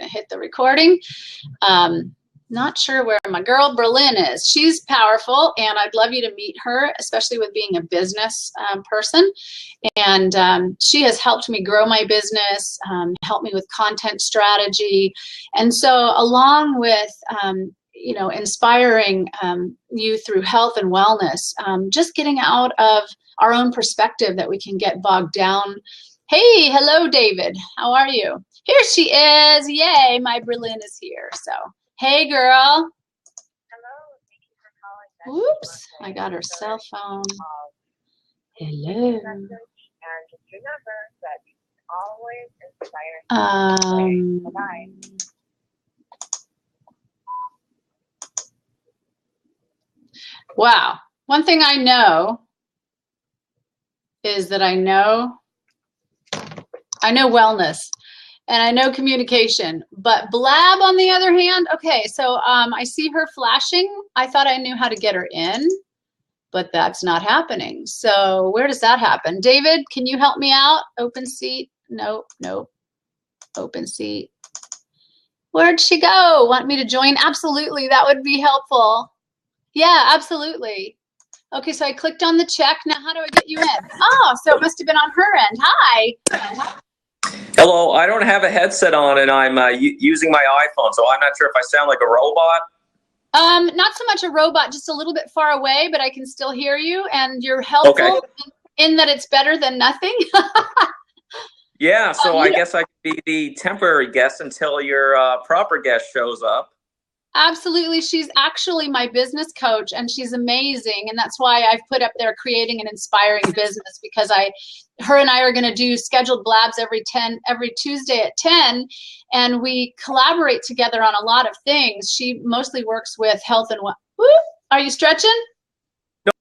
to hit the recording. Not sure where my girl Berlin is. She's powerful, and I'd love you to meet her, especially with being a business person. And she has helped me grow my business, helped me with content strategy. And so along with, you know, inspiring you through health and wellness, just getting out of our own perspective that we can get bogged down. Hey, hello, David. How are you? Here she is. Yay, my Berlin is here. So. Hey, girl. Hello. Thank you for calling. Oops, I got her cell phone. Hello. And just remember that you can always inspire. Bye-bye. Wow. One thing I know is that I know wellness. And I know communication, but blab on the other hand, okay, so I see her flashing. I thought I knew how to get her in, but that's not happening. So where does that happen? David, can you help me out? Open seat, nope. Open seat. Where'd she go? Want me to join? Absolutely, that would be helpful. Yeah, absolutely. Okay, so I clicked on the check. Now how do I get you in? Oh, so it must have been on her end. Hi. Hello, I don't have a headset on and I'm using my iPhone, so I'm not sure if I sound like a robot. Not so much a robot, just a little bit far away, but I can still hear you, and you're helpful Okay. in that it's better than nothing. Yeah, so I guess I could be the temporary guest until your proper guest shows up. Absolutely. She's actually my business coach, and she's amazing. And that's why I've put up there creating an inspiring business, because her and I are going to do scheduled blabs every Tuesday at 10. And we collaborate together on a lot of things. She mostly works with health and Are you stretching? No,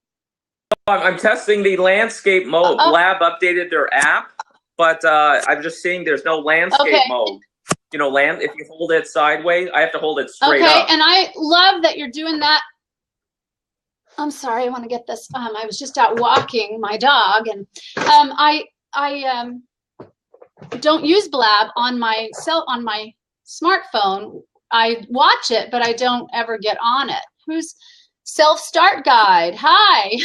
I'm testing the landscape mode. Blab updated their app, but I'm just seeing there's no landscape mode. You know, if you hold it sideways, I have to hold it straight up. Okay, and I love that you're doing that. I'm sorry, I want to get this. I was just out walking my dog, and I don't use Blab on my smartphone. I watch it, but I don't ever get on it. Who's self-start guide? Hi.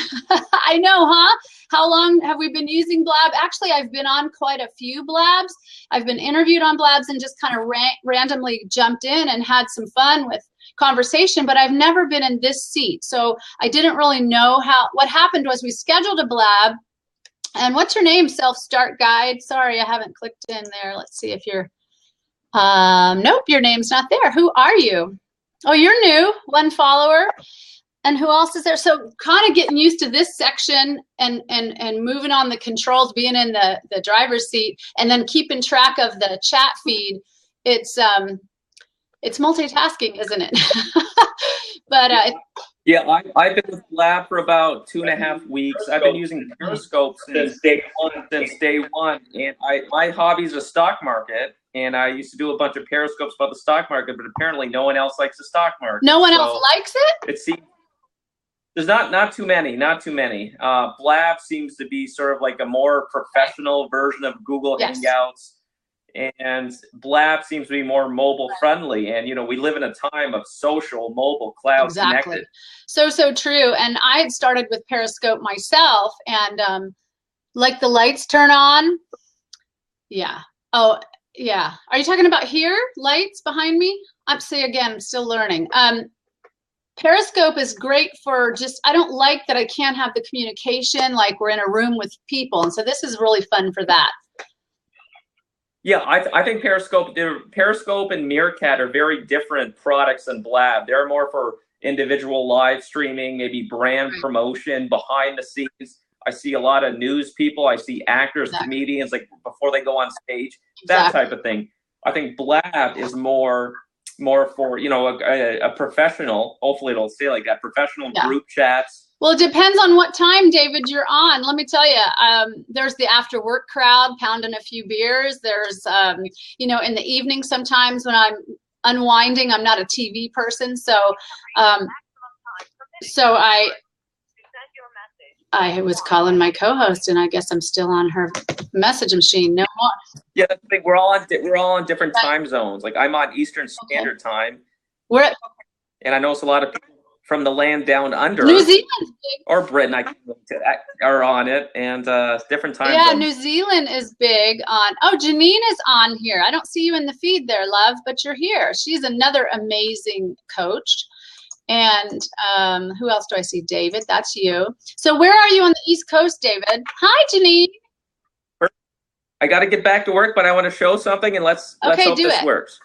I know, huh? How long have we been using Blab? Actually, I've been on quite a few Blabs. I've been interviewed on Blabs and just kind of randomly jumped in and had some fun with conversation, but I've never been in this seat. So I didn't really know what happened was we scheduled a Blab. And what's your name? Self-start guide. Sorry, I haven't clicked in there. Let's see if you're, nope, your name's not there. Who are you? Oh, you're new, 1 follower. And who else is there? So kind of getting used to this section and moving on the controls, being in the driver's seat, and then keeping track of the chat feed. It's multitasking, isn't it? But yeah, I've been with Blab for about 2.5 weeks. I've been using Periscope since day one, and my hobby is the stock market. And I used to do a bunch of Periscopes about the stock market, but apparently no one else likes the stock market. No one else likes it? It seems there's not too many. Blab seems to be sort of like a more professional version of Google Hangouts, and Blab seems to be more mobile friendly. And you know, we live in a time of social, mobile, cloud connected. So true. And I had started with Periscope myself, and like the lights turn on. Yeah. Oh, yeah. Are you talking about here? Lights behind me? I'm still learning. Periscope is great for I don't like that I can't have the communication like we're in a room with people. And so this is really fun for that. Yeah, I think Periscope and Meerkat are very different products than Blab. They're more for individual live streaming, maybe brand promotion, behind the scenes. I see a lot of news people. I see actors, comedians, like before they go on stage, that type of thing. I think Blab is more for, you know, a professional, hopefully it'll stay like that, professional group chats. Well, it depends on what time, David, you're on. Let me tell you, there's the after work crowd pounding a few beers. There's, you know, in the evening sometimes when I'm unwinding, I'm not a TV person. So, I was calling my co-host, and I guess I'm still on her message machine. No more. Yeah, that's the thing. We're all on different time zones. Like I'm on Eastern Standard Time, and I know it's a lot of people from the land down under. New Zealand's big. Or Britain, are on it, and different time Yeah, zones. New Zealand is big on. Oh, Janine is on here. I don't see you in the feed there, love, but you're here. She's another amazing coach. And who else do I see? David, that's you. So where are you on the East Coast, David? Hi, Janine. I got to get back to work, but I want to show something, and let's hope this works.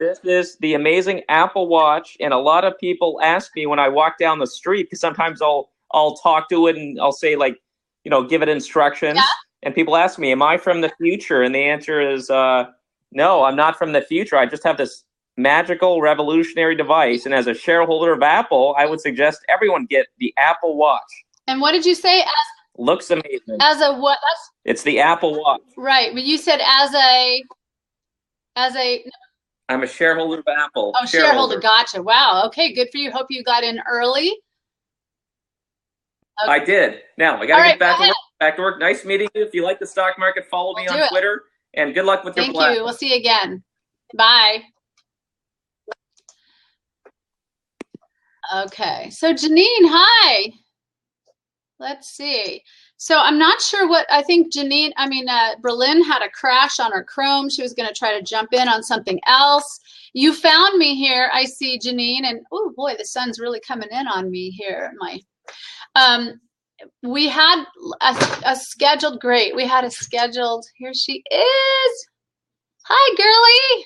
This is the amazing Apple Watch, and a lot of people ask me when I walk down the street, because sometimes I'll talk to it and I'll say, like, you know, give it instructions. Yeah. And people ask me, am I from the future? And the answer is no, I'm not from the future. I just have this magical revolutionary device, and as a shareholder of Apple, I would suggest everyone get the Apple Watch. And what did you say? Looks amazing. As a what? It's the Apple Watch. Right, but you said as a. I'm a shareholder of Apple. Oh, shareholder. Gotcha. Wow. Okay, good for you. Hope you got in early. Okay. I did. Now I got to get back to work. Nice meeting you. If you like the stock market, follow me on Twitter. And good luck with your platform. Thank you. We'll see you again. Bye. Okay. So Janine, hi. Let's see. So I'm not sure what, I think Berlin had a crash on her Chrome. She was going to try to jump in on something else. You found me here. I see Janine, and oh boy, the sun's really coming in on me here. We had a scheduled, great. We had a scheduled, here she is. Hi, girly.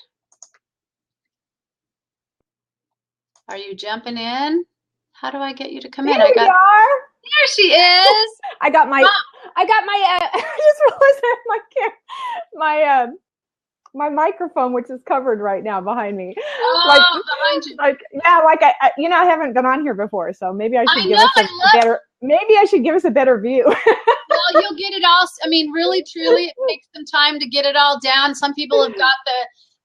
Are you jumping in? How do I get you to come in? There There she is. I got my I just realized my microphone, which is covered right now behind me. Oh, behind you. I haven't been on here before, so maybe I should give us a better view. Well, you'll get it all. I mean, really, truly, it takes some time to get it all down. Some people have got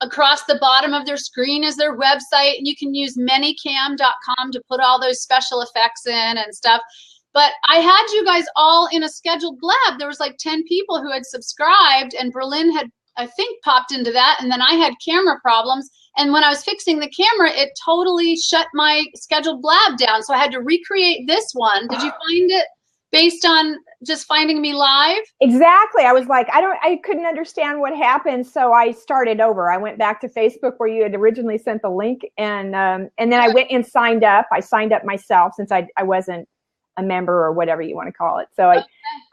across the bottom of their screen is their website, and you can use manycam.com to put all those special effects in and stuff. But I had you guys all in a scheduled blab. There was like 10 people who had subscribed, and Berlin had, I think, popped into that. And then I had camera problems. And when I was fixing the camera, it totally shut my scheduled blab down. So I had to recreate this one. Did you find it based on just finding me live? Exactly. I was like, I couldn't understand what happened. So I started over. I went back to Facebook where you had originally sent the link. And then I went and signed up. I signed up myself since I wasn't a member or whatever you want to call it. So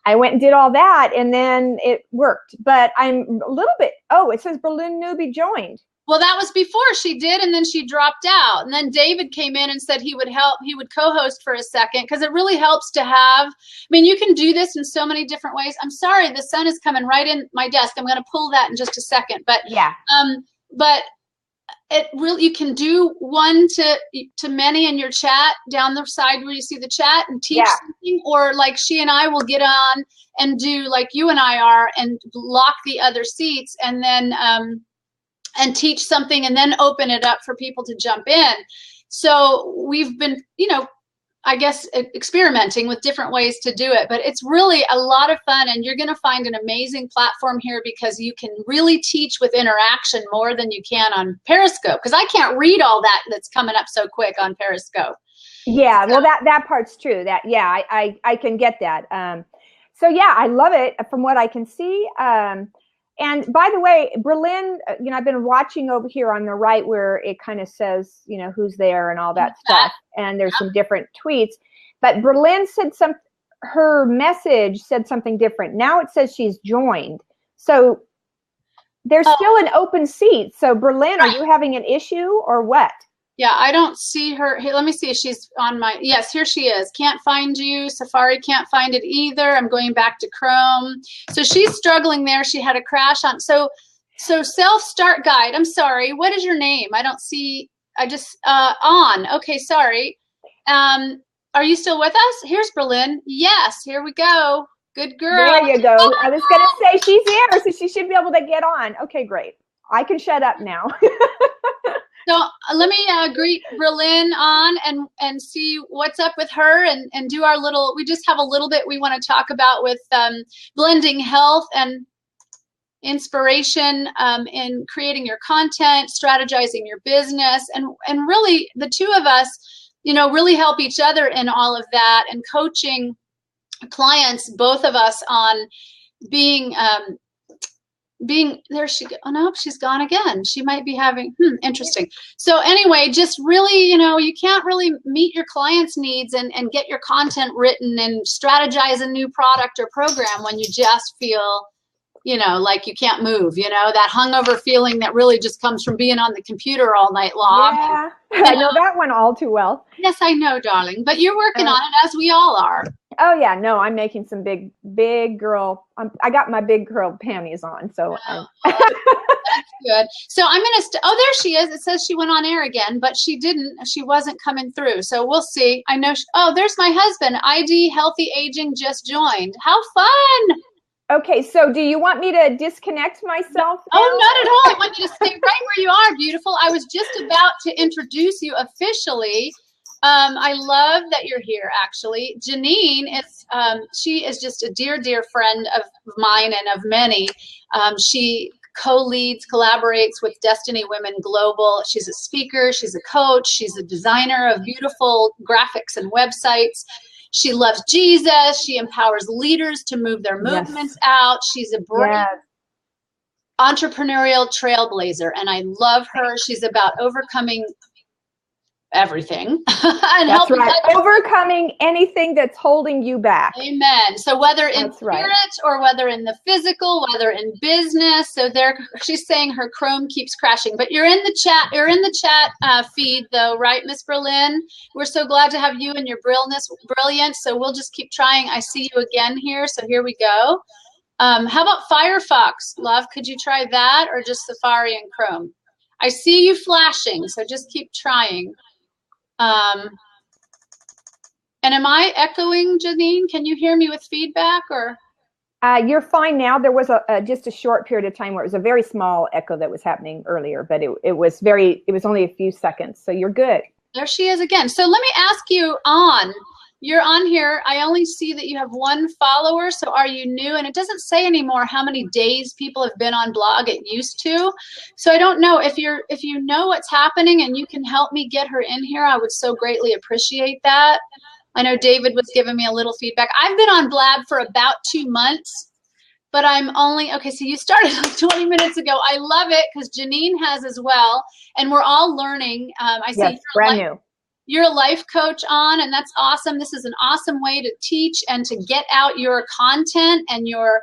I went and did all that, and then it worked. But I'm a little bit, it says Berlin Newbie joined. Well, that was before she did, and then she dropped out. And then David came in and said he would help. He would co-host for a second, because it really helps to have, you can do this in so many different ways. I'm sorry, the sun is coming right in my desk. I'm going to pull that in just a second. But yeah. But it really, you can do one to many in your chat down the side where you see the chat and teach something, or like she and I will get on and do like you and I are and lock the other seats, and then and teach something, and then open it up for people to jump in. So we've been, I guess, experimenting with different ways to do it, but it's really a lot of fun, and you're going to find an amazing platform here because you can really teach with interaction more than you can on Periscope, because I can't read all that's coming up so quick on Periscope. Yeah, well, that part's true. That I can get that. So yeah, I love it from what I can see. And by the way, Berlin, I've been watching over here on the right where it kind of says, who's there and all that stuff. And there's some different tweets. But Berlin said her message said something different. Now it says she's joined. So there's still an open seat. So Berlin, are you having an issue or what? Yeah, I don't see her. Hey, let me see if she's on my, yes, here she is. Can't find you. Safari can't find it either. I'm going back to Chrome. So she's struggling there. She had a crash on. So self-start guide. I'm sorry. What is your name? I don't see, I just, on. Okay, sorry. Are you still with us? Here's Berlin. Yes, here we go. Good girl. There you go. I was going to say she's here, so she should be able to get on. Okay, great. I can shut up now. So let me greet Berlin on and see what's up with her and do our little, we just have a little bit we want to talk about with blending health and inspiration in creating your content, strategizing your business, and really the two of us, really help each other in all of that, and coaching clients, both of us, on being there. Oh no, she's gone again. She might be having interesting. So anyway, just really, you can't really meet your clients' needs and get your content written and strategize a new product or program when you just feel like you can't move, that hungover feeling that really just comes from being on the computer all night long. Yeah, I know that one all too well. Yes, I know, darling, but you're working on it, as we all are. Oh yeah, no, I'm making some big girl. I got my big girl panties on, so. Well, that's good. So I'm gonna. Oh, there she is. It says she went on air again, but she didn't. She wasn't coming through. So we'll see. I know. Oh, there's my husband. ID Healthy Aging just joined. How fun! Okay, so do you want me to disconnect myself? Oh, not at all. I want you to stay right where you are, beautiful. I was just about to introduce you officially. I love that you're here, actually. Janine is, she is just a dear, dear friend of mine and of many. She co-leads, collaborates with Destiny Women Global. She's a speaker, she's a coach, she's a designer of beautiful graphics and websites. She loves Jesus. She empowers leaders to move their movements out. She's a brave entrepreneurial trailblazer, and I love her. She's about overcoming everything. And that's right. Overcoming anything that's holding you back. Amen. So whether in spirit or whether in the physical, whether in business. So there, she's saying her Chrome keeps crashing, but you're in the chat. You're in the chat feed though, right, Miss Berlin? We're so glad to have you and your brilliance. So we'll just keep trying. I see you again here. So here we go. How about Firefox, love? Could you try that, or just Safari and Chrome? I see you flashing, so just keep trying. And am I echoing, Janine? Can you hear me with feedback, or? You're fine now. There was just a short period of time where it was a very small echo that was happening earlier, but it was only a few seconds, so you're good. There she is again. So let me ask you you're on here. I only see that you have 1 follower. So are you new? And it doesn't say anymore how many days people have been on blog. It used to. So I don't know if you know what's happening and you can help me get her in here. I would so greatly appreciate that. I know David was giving me a little feedback. I've been on Blab for about 2 months, but I'm only, okay, so you started like 20 minutes ago. I love it because Janine has as well. And we're all learning. I see yes, brand new. You're a life coach on, and that's awesome. This is an awesome way to teach and to get out your content and your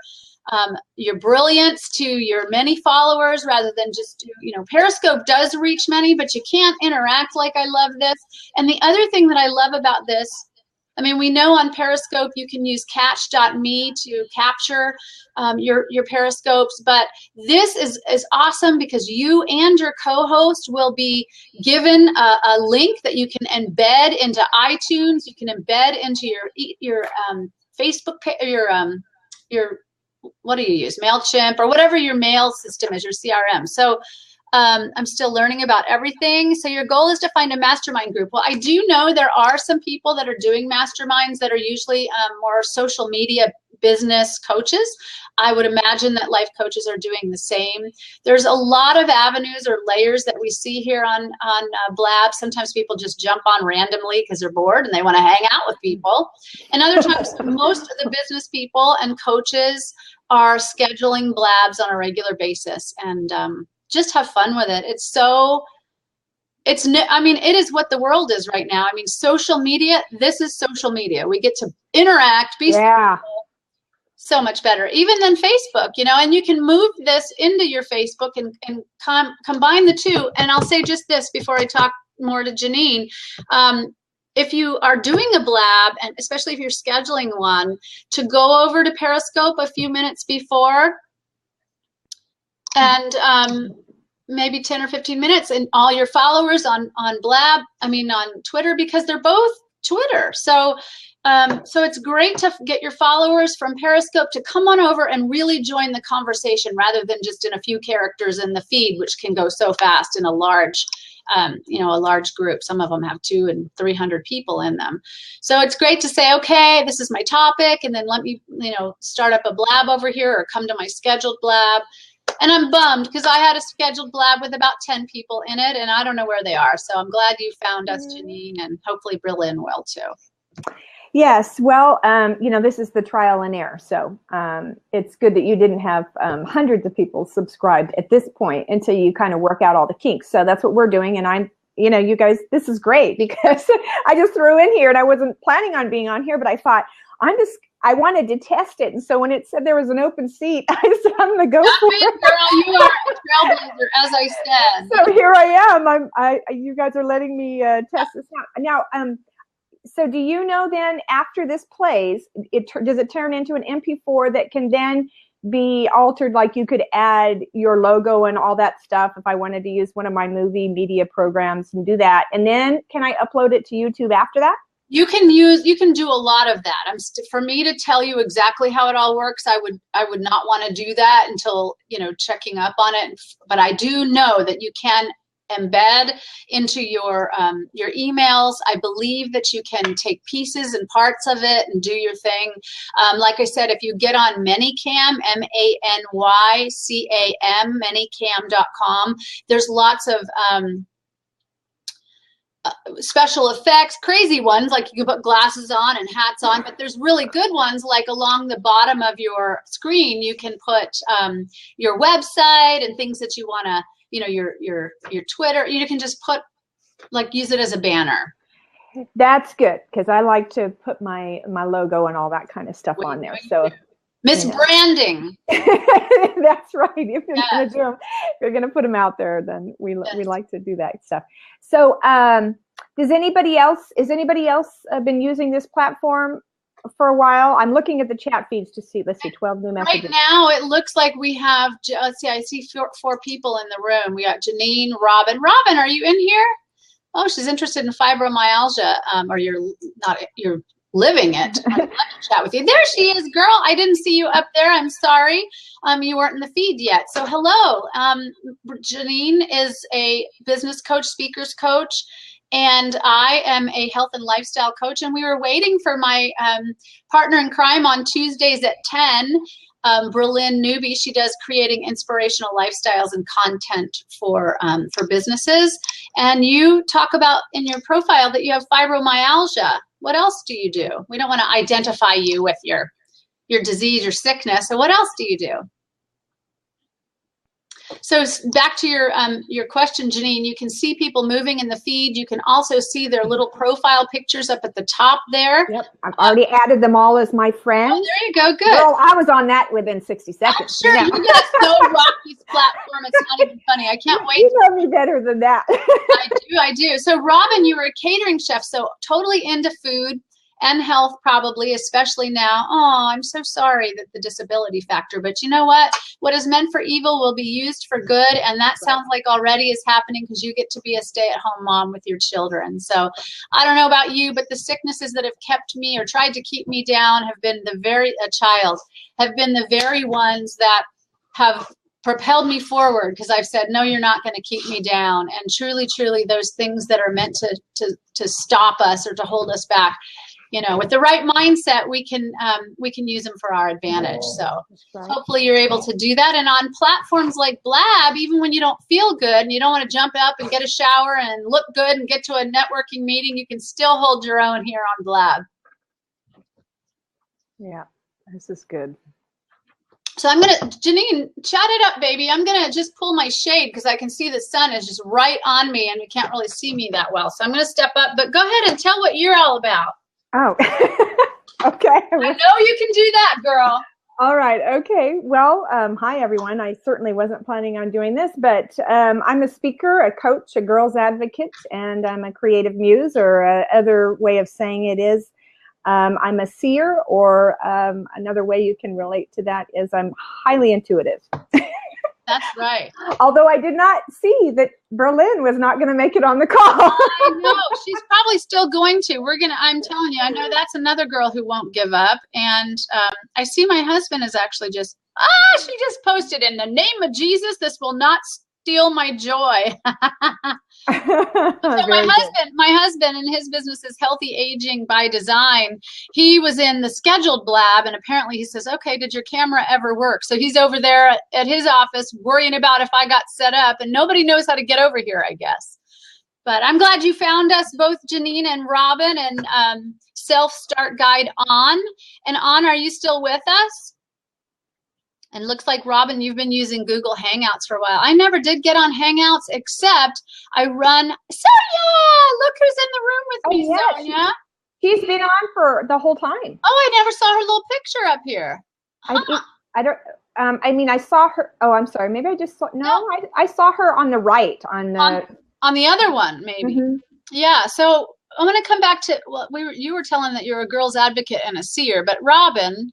brilliance to your many followers rather than just, Periscope does reach many, but you can't interact like I love this. And the other thing that I love about this, I mean, we know on Periscope you can use catch.me to capture your Periscopes, but this is awesome because you and your co-host will be given a link that you can embed into iTunes. You can embed into your Facebook page, your what do you use, MailChimp, or whatever your mail system is, your CRM. So I'm still learning about everything. So your goal is to find a mastermind group. Well, I do know there are some people that are doing masterminds that are usually more social media business coaches. I would imagine that life coaches are doing the same. There's a lot of avenues or layers that we see here on Blab. Sometimes people just jump on randomly because they're bored and they want to hang out with people. And other times, most of the business people and coaches are scheduling Blabs on a regular basis, and just have fun with it. It is what the world is right now. I mean, social media, this is social media. We get to interact, be so much better, even than Facebook, and you can move this into your Facebook and combine the two. And I'll say just this before I talk more to Janine. If you are doing a Blab, and especially if you're scheduling one, to go over to Periscope a few minutes before, and maybe 10 or 15 minutes, and all your followers on Twitter, because they're both Twitter. So it's great to get your followers from Periscope to come on over and really join the conversation rather than just in a few characters in the feed, which can go so fast in a large a large group. Some of them have 200 and 300 people in them. So it's great to say, okay, this is my topic, and then let me, start up a blab over here or come to my scheduled blab. And I'm bummed because I had a scheduled blab with about 10 people in it, and I don't know where they are. So I'm glad you found us, Janine, and hopefully Berlin will too. Yes. Well, this is the trial and error. So it's good that you didn't have hundreds of people subscribed at this point until you kind of work out all the kinks. So that's what we're doing. And you guys, this is great because I just threw in here and I wasn't planning on being on here, but I thought I wanted to test it. And so when it said there was an open seat, I said, I'm going to go for it. Girl, you are a trailblazer, as I said. So here I am. You guys are letting me test this out. Now, so do you know then after this plays, does it turn into an MP4 that can then be altered? Like you could add your logo and all that stuff if I wanted to use one of my movie media programs and do that. And then can I upload it to YouTube after that? You can do a lot of that. For me to tell you exactly how it all works, I would not want to do that until, checking up on it. But I do know that you can embed into your emails. I believe that you can take pieces and parts of it and do your thing. Like I said, if you get on Manycam, MANYCAM, manycam.com, there's lots of special effects, crazy ones, like you can put glasses on and hats on, but there's really good ones, like along the bottom of your screen, you can put your website and things that you want to, your Twitter, you can just use it as a banner. That's good, because I like to put my logo and all that kind of stuff on there. So Branding. That's right. If you're going to do them, if you're going to put them out there, then we like to do that stuff. So has anybody else been using this platform for a while? I'm looking at the chat feeds to see. Let's see, 12 new messages. Right now, it looks like we have, I see four people in the room. We got Janine, Robin. Robin, are you in here? Oh, she's interested in fibromyalgia, or you're living it. I'd love to chat with you. There she is, girl. I didn't see you up there. I'm sorry. You weren't in the feed yet. So hello. Janine is a business coach, speakers coach, and I am a health and lifestyle coach. And we were waiting for my partner in crime on Tuesdays at 10. Berlin Newbie. She does creating inspirational lifestyles and content for businesses. And you talk about in your profile that you have fibromyalgia. What else do you do? We don't want to identify you with your disease or sickness. So what else do you do? So back to your question, Janine, you can see people moving in the feed. You can also see their little profile pictures up at the top there. Yep, I've already added them all as my friends. Oh, there you go, good. Girl, I was on that within 60 seconds. I'm sure you guys so rock this platform. It's not even funny. I can't wait. You know me better than that. I do. So Robin, you were a catering chef, so totally into food and health probably, especially now. Oh, I'm so sorry that the disability factor, but you know what? What is meant for evil will be used for good, and that sounds like already is happening because you get to be a stay-at-home mom with your children. So I don't know about you, but the sicknesses that have kept me or tried to keep me down have been the very ones that have propelled me forward, because I've said, no, you're not going to keep me down. And truly, truly, those things that are meant to stop us or to hold us back, with the right mindset, we can use them for our advantage. So hopefully you're able to do that. And on platforms like Blab, even when you don't feel good and you don't want to jump up and get a shower and look good and get to a networking meeting, you can still hold your own here on Blab. Yeah, this is good. So Janine, chat it up, baby. I'm going to just pull my shade because I can see the sun is just right on me and you can't really see me that well. So I'm going to step up, but go ahead and tell what you're all about. Oh, okay. I know you can do that, girl. All right. Okay. Well, hi, everyone. I certainly wasn't planning on doing this, but I'm a speaker, a coach, a girls advocate, and I'm a creative muse, or other way of saying it is I'm a seer, or another way you can relate to that is I'm highly intuitive. That's right. Although I did not see that Berlin was not going to make it on the call. I know. She's probably still going to. I'm telling you, I know that's another girl who won't give up. And I see my husband is actually she just posted, in the name of Jesus, this will not steal my joy. So my husband and his business is Healthy Aging by Design. He was in the scheduled blab, and apparently he says, okay, did your camera ever work? So he's over there at his office worrying about if I got set up, and nobody knows how to get over here, I guess. But I'm glad you found us, both Janine and Robin, and Self-Start Guide On. And On, are you still with us? And looks like, Robin, you've been using Google Hangouts for a while. I never did get on Hangouts, except I run. Sonia, look who's in the room with me, Sonia. She's been on for the whole time. Oh, I never saw her little picture up here. I don't. I mean, I saw her. Oh, I'm sorry. Maybe I just saw. No, I saw her on the right on the other one, maybe. Mm-hmm. Yeah. So I'm going to come back to, well, you were telling that you're a girl's advocate and a seer, but Robin.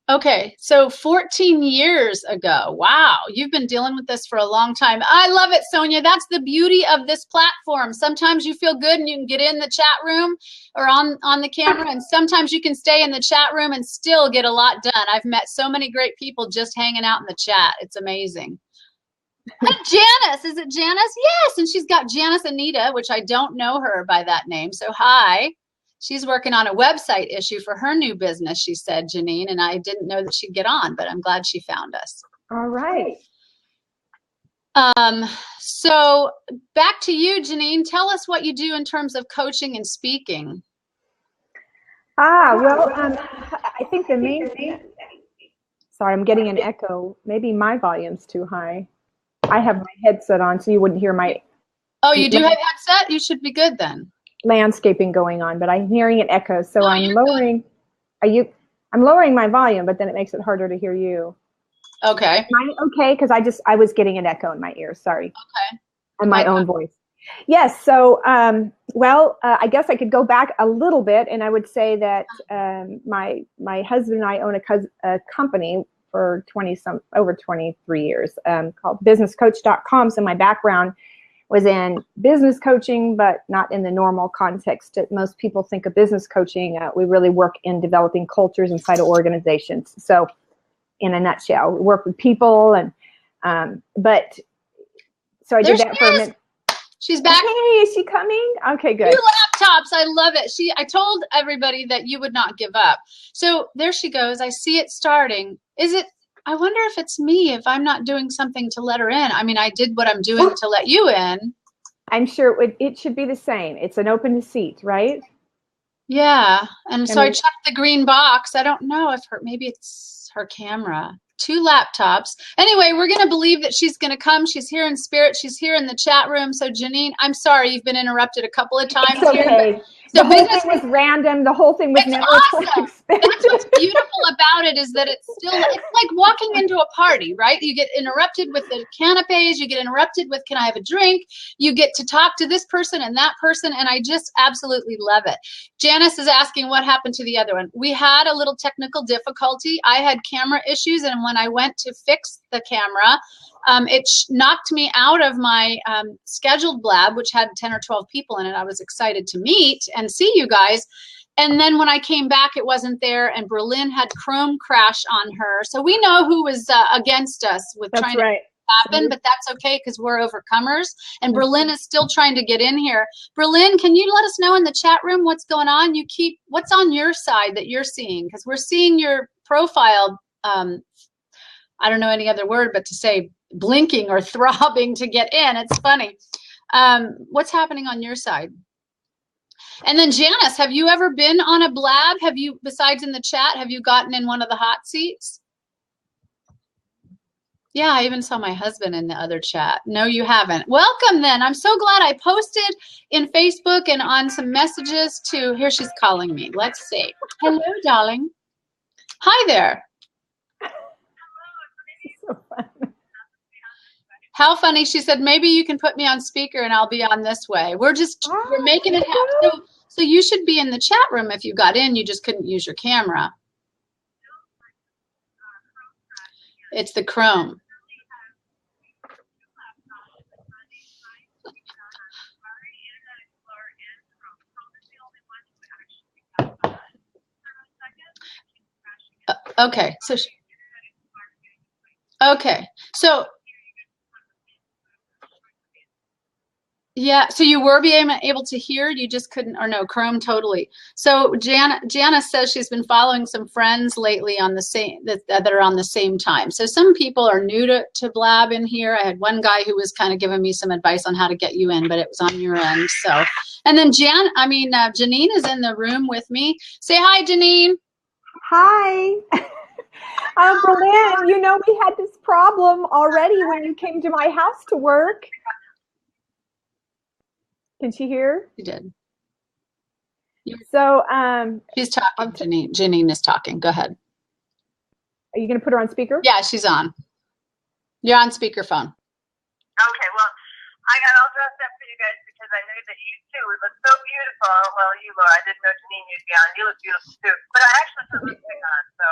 Okay, so 14 years ago. Wow, you've been dealing with this for a long time. I love it, Sonia. That's the beauty of this platform. Sometimes you feel good and you can get in the chat room or on the camera, and sometimes you can stay in the chat room and still get a lot done. I've met so many great people just hanging out in the chat. It's amazing. And Janice, is it Janice? Yes, and she's got Janice Anita, which I don't know her by that name, so hi. She's working on a website issue for her new business, she said, Janine, and I didn't know that she'd get on, but I'm glad she found us. All right. So back to you, Janine. Tell us what you do in terms of coaching and speaking. Well, I think the main thing, sorry, I'm getting an echo. Maybe my volume's too high. I have my headset on, so you wouldn't hear my... Oh, you do have headset? You should be good then. Landscaping going on, but I'm hearing an echo, so I'm lowering. I'm lowering my volume, but then it makes it harder to hear you. Okay. Am I okay? Because I was getting an echo in my ears. Sorry. Okay. And my own voice. Yes. So, I guess I could go back a little bit, and I would say that my husband and I own a company for over 23 years called businesscoach.com. So my background was in business coaching, but not in the normal context that most people think of business coaching. We really work in developing cultures inside of organizations. So in a nutshell, we work with people, and so I did that for a minute. She's back. Hey, is she coming? Okay, good. 2 laptops. I love it. I told everybody that you would not give up. So there she goes. I see it starting. I wonder if it's me, if I'm not doing something to let her in. I mean, I did what I'm doing to let you in. I'm sure it should be the same. It's an open seat, right? Yeah. And so I checked the green box. I don't know if maybe it's her camera. 2 laptops. Anyway, we're going to believe that she's going to come. She's here in spirit. She's here in the chat room. So Janine, I'm sorry you've been interrupted a couple of times. It's okay. Here, the whole thing was random. The whole thing was never awesome. expected. That's what's beautiful about it, is that it's like walking into a party, right? You get interrupted with the canapes. You get interrupted with, can I have a drink? You get to talk to this person and that person, and I just absolutely love it. Janice is asking what happened to the other one. We had a little technical difficulty. I had camera issues, and when I went to fix the camera, it knocked me out of my scheduled blab, which had 10 or 12 people in it. I was excited to meet and see you guys. And then when I came back, it wasn't there, and Berlin had Chrome crash on her. So we know who was against us with trying to happen, but that's okay because we're overcomers. And Berlin is still trying to get in here. Berlin, can you let us know in the chat room what's going on? What's on your side that you're seeing? Because we're seeing your profile. I don't know any other word but to say blinking or throbbing to get in. It's funny. What's happening on your side? And then Janice, have you ever been on a blab? Have you, besides in the chat, have you gotten in one of the hot seats? Yeah, I even saw my husband in the other chat. No, you haven't. Welcome then. I'm so glad I posted in Facebook and on some messages to, here she's calling me. Let's see. Hello, darling. Hi there. How funny. She said, maybe you can put me on speaker and I'll be on this way. We're making it happen. So you should be in the chat room if you got in. You just couldn't use your camera. It's the Chrome. Okay. So Yeah, so you were being able to hear, you just couldn't, or no, Chrome totally. So Janice says she's been following some friends lately on the same that are on the same time. So some people are new to Blab in here. I had one guy who was kind of giving me some advice on how to get you in, but it was on your end. So, and then Janine is in the room with me. Say hi, Janine. Hi. Berlin, you know, we had this problem already when you came to my house to work. Can she hear? She did. So she's talking. Janine is talking. Go ahead. Are you going to put her on speaker? Yeah, she's on. You're on speakerphone. Okay, well, I got all dressed up for you guys because I knew that you two would look so beautiful. Well, you, Laura, I didn't know Janine you'd be on. You look beautiful too. But I actually put lipstick on, so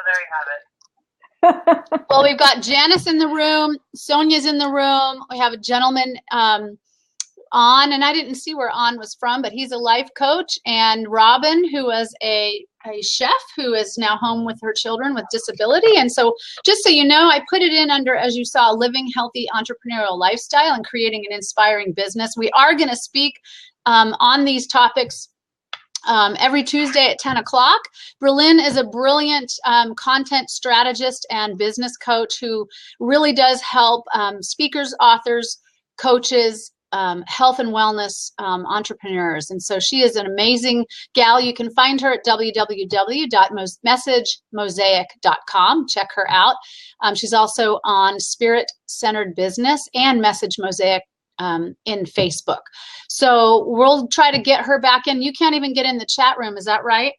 there you have it. Well, we've got Janice in the room. Sonia's in the room. We have a gentleman on, and I didn't see where on was from, but he's a life coach, and Robin, who was a chef who is now home with her children with disability. And so just so you know, I put it in under, as you saw, living healthy entrepreneurial lifestyle and creating an inspiring business. We are going to speak on these topics every Tuesday at 10 o'clock. Berlin is a brilliant content strategist and business coach who really does help speakers, authors, coaches, health and wellness entrepreneurs. And so she is an amazing gal. You can find her at www.messagemosaic.com. Check her out. She's also on Spirit Centered Business and Message Mosaic in Facebook. So we'll try to get her back in. You can't even get in the chat room. Is that right?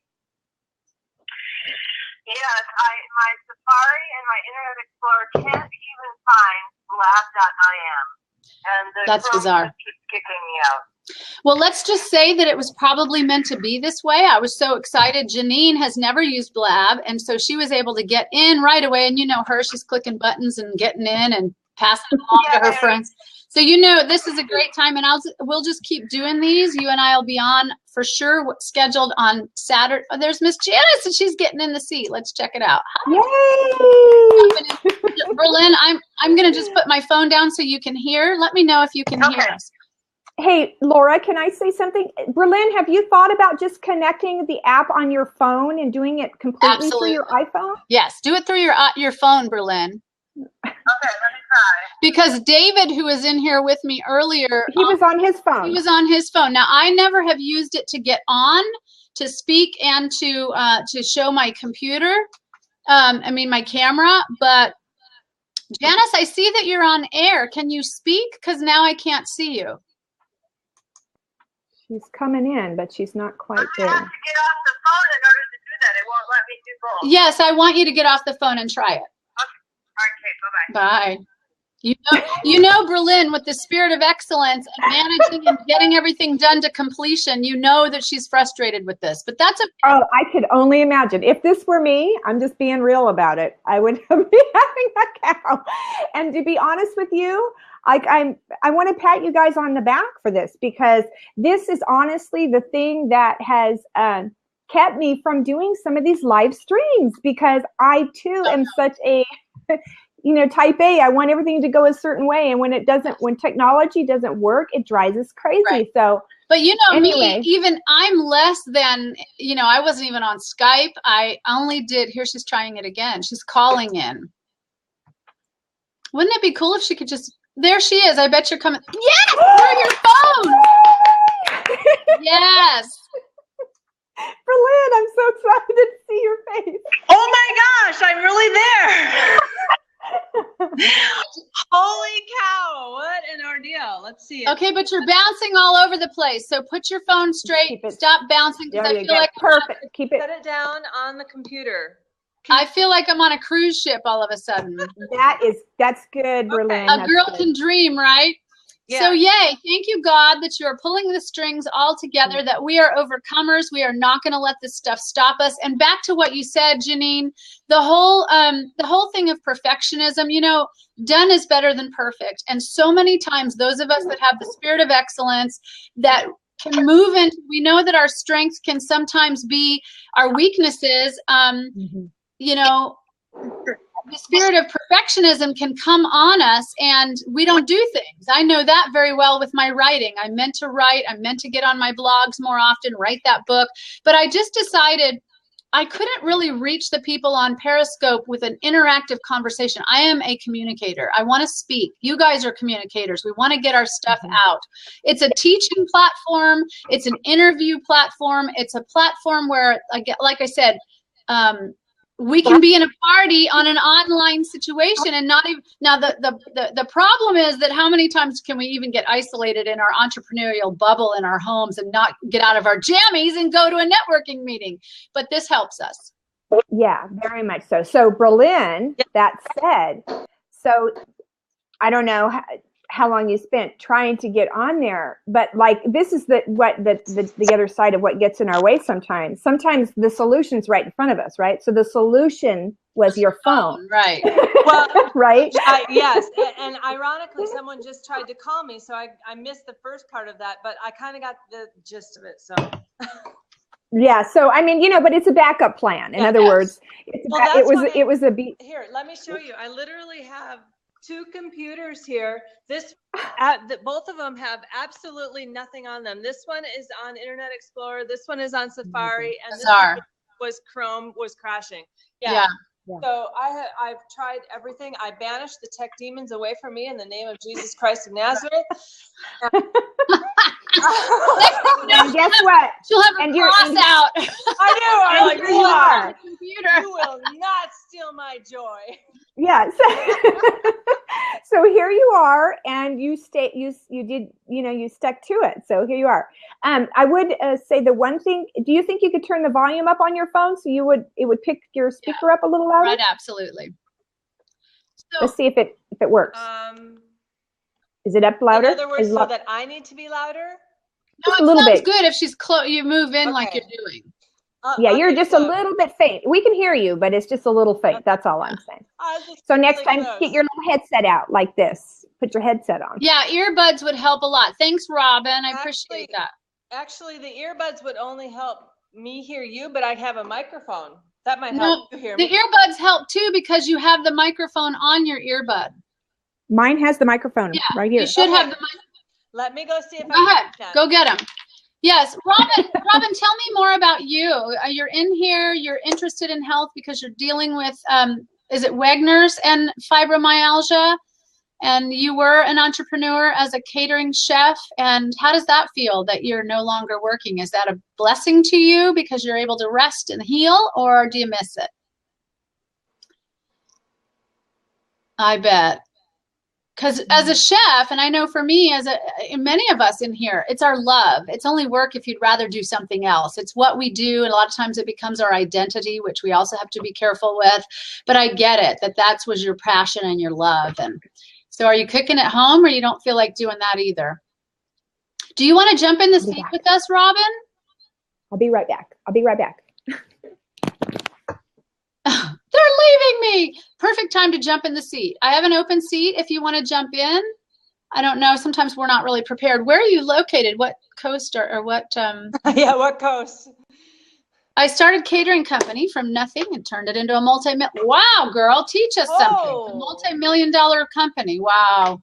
Yes, my Safari and my Internet Explorer can't even find blab.im. And that's bizarre. Keeps kicking me out. Well, let's just say that it was probably meant to be this way. I was so excited. Janine has never used Blab, and so she was able to get in right away. And you know her, she's clicking buttons and getting in and passing them along to her friends. So you know this is a great time, and we'll just keep doing these. You and I will be on for sure, scheduled on Saturday. Oh, there's Miss Janice, and she's getting in the seat. Let's check it out. Yay! Berlin, I'm going to just put my phone down so you can hear. Let me know if you can hear us. Hey, Laura, can I say something? Berlin, have you thought about just connecting the app on your phone and doing it completely through your iPhone? Yes, do it through your phone, Berlin. Okay, let me try. Because David, who was in here with me earlier, he was on his phone. He was on his phone. Now, I never have used it to get on, to speak, and to show my computer. My camera. But Janice, I see that you're on air. Can you speak? Because now I can't see you. She's coming in, but she's not quite there. I have to get off the phone in order to do that. It won't let me do both. Yes, I want you to get off the phone and try it. Okay, bye-bye. Bye. You know, Berlin, with the spirit of excellence and managing and getting everything done to completion, you know that she's frustrated with this, but that's okay. Oh, I could only imagine. If this were me, I'm just being real about it, I would be having a cow. And to be honest with you, I want to pat you guys on the back for this, because this is honestly the thing that has kept me from doing some of these live streams, because I too am such a type A. I want everything to go a certain way, and when technology doesn't work, it drives us crazy. Right. So, but anyway. Me, even I'm less than, I wasn't even on Skype. I only did, here she's trying it again. She's calling in. Wouldn't it be cool if she could just, there she is. I bet you're coming. Yes, through your phone. Yes. Berlin, I'm so excited to see your face. Oh my gosh, I'm really there. Holy cow, what an ordeal. Let's see it. Okay, but you're bouncing all over the place. So put your phone straight. Stop bouncing, because I feel like perfect. Keep it. Set it down on the computer. I feel like I'm on a cruise ship all of a sudden. That's good, Berlin. A girl can dream, right? Yeah. So yay, thank you, God, that you are pulling the strings all together, that we are overcomers. We are not going to let this stuff stop us. And back to what you said, Janine, the whole thing of perfectionism, done is better than perfect. And so many times those of us that have the spirit of excellence, that can move into, we know that our strengths can sometimes be our weaknesses. the spirit of perfectionism can come on us and we don't do things. I know that very well with my writing. I meant to write. I meant to get on my blogs more often, write that book. But I just decided I couldn't really reach the people on Periscope with an interactive conversation. I am a communicator. I want to speak. You guys are communicators. We want to get our stuff out. It's a teaching platform. It's an interview platform. It's a platform where, like I said, we can be in a party on an online situation and not even. Now, the problem is that how many times can we even get isolated in our entrepreneurial bubble in our homes and not get out of our jammies and go to a networking meeting? But this helps us. Yeah, very much so. So Berlin, that said, so I don't know how long you spent trying to get on there, but like this is the other side of what gets in our way sometimes. Sometimes the solution's right in front of us, right? So the solution was your phone. Right. Well, right? Yes. And ironically, someone just tried to call me, so I missed the first part of that, but I kind of got the gist of it. So. Yeah. So, I mean, but it's a backup plan. In other words, it was a Here, let me show you. I literally have 2 computers here. Both of them have absolutely nothing on them. This one is on Internet Explorer. This one is on Safari, and this one was Chrome was crashing. Yeah. So I've tried everything. I banished the tech demons away from me in the name of Jesus Christ of Nazareth. And guess what? She'll have a cross out. I do. I'm like, you are. You will not steal my joy. Yes. So here you are, and you stuck to it. So here you are. I would say the one thing. Do you think you could turn the volume up on your phone so it would pick your speaker up a little louder? Right, absolutely. So, let's see if it works. Is it up louder? In other words, so that I need to be louder? No, it sounds good if she's close. You move in like you're doing. Yeah, you're just a little bit faint. We can hear you, but it's just a little faint. That's all I'm saying. So next time, get your little headset out like this. Put your headset on. Yeah, earbuds would help a lot. Thanks, Robin. I appreciate that. Actually, the earbuds would only help me hear you, but I have a microphone. That might help you hear me. The earbuds help too because you have the microphone on your earbud. Mine has the microphone right here. You should have the microphone. Let me go see if I can. Go get them. Yes, Robin, tell me more about you. You're in here, you're interested in health because you're dealing with, is it Wegener's and fibromyalgia? And you were an entrepreneur as a catering chef. And how does that feel that you're no longer working? Is that a blessing to you because you're able to rest and heal, or do you miss it? I bet. Because as a chef, and I know for me, many of us in here, it's our love. It's only work if you'd rather do something else. It's what we do, and a lot of times it becomes our identity, which we also have to be careful with. But I get it, that was your passion and your love. And so are you cooking at home, or you don't feel like doing that either? Do you want to jump in the seat with us, Robin? I'll be right back. They're leaving me. Perfect time to jump in the seat. I have an open seat if you want to jump in. I don't know. Sometimes we're not really prepared. Where are you located? What coast or what? Yeah, what coast? I started catering company from nothing and turned it into a wow, girl, teach us something. A multi-million-dollar company. Wow.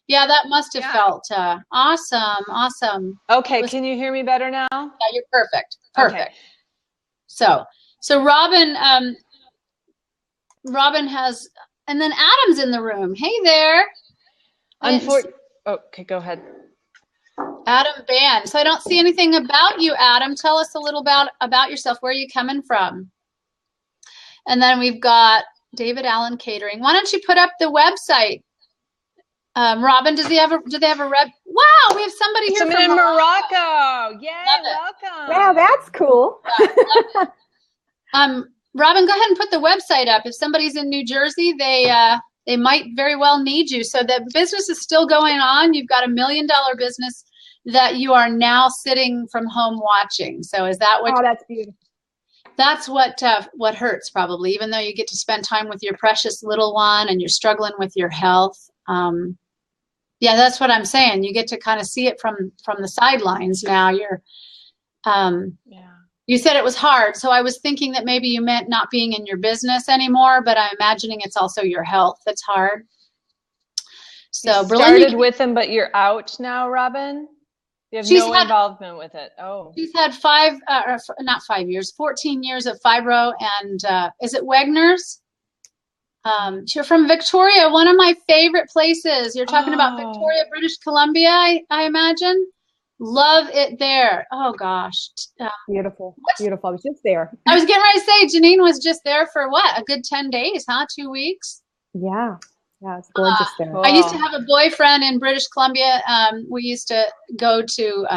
Yeah, that must have felt awesome. Okay, can you hear me better now? Yeah, you're perfect. Okay. So Robin has, and then Adam's in the room. Hey there. Okay, go ahead. Adam Band. So I don't see anything about you, Adam. Tell us a little about yourself. Where are you coming from? And then we've got David Allen Catering. Why don't you put up the website? Robin, do they have a Wow, we have somebody here from Morocco. Yay, welcome. Wow, that's cool. Robin, go ahead and put the website up. If somebody's in New Jersey, they might very well need you. So the business is still going on. You've got $1 million business that you are now sitting from home watching. So is that what? Oh, that's beautiful. That's what hurts probably, even though you get to spend time with your precious little one and you're struggling with your health. Yeah, that's what I'm saying. You get to kind of see it from the sidelines now. You said it was hard, so I was thinking that maybe you meant not being in your business anymore, but I'm imagining it's also your health that's hard. So you Berlin, started with them, but you're out now, Robin? You have no involvement with it. Oh. She's had not 5 years, 14 years of fibro, and is it Wegner's? You're from Victoria, one of my favorite places. You're talking about Victoria, British Columbia, I imagine. Love it there. Oh gosh. Beautiful. Beautiful. I was just there. I was getting ready to say, Janine was just there for what? A good 10 days, huh? 2 weeks? Yeah. Yeah, it's gorgeous there. I used to have a boyfriend in British Columbia. We used to go to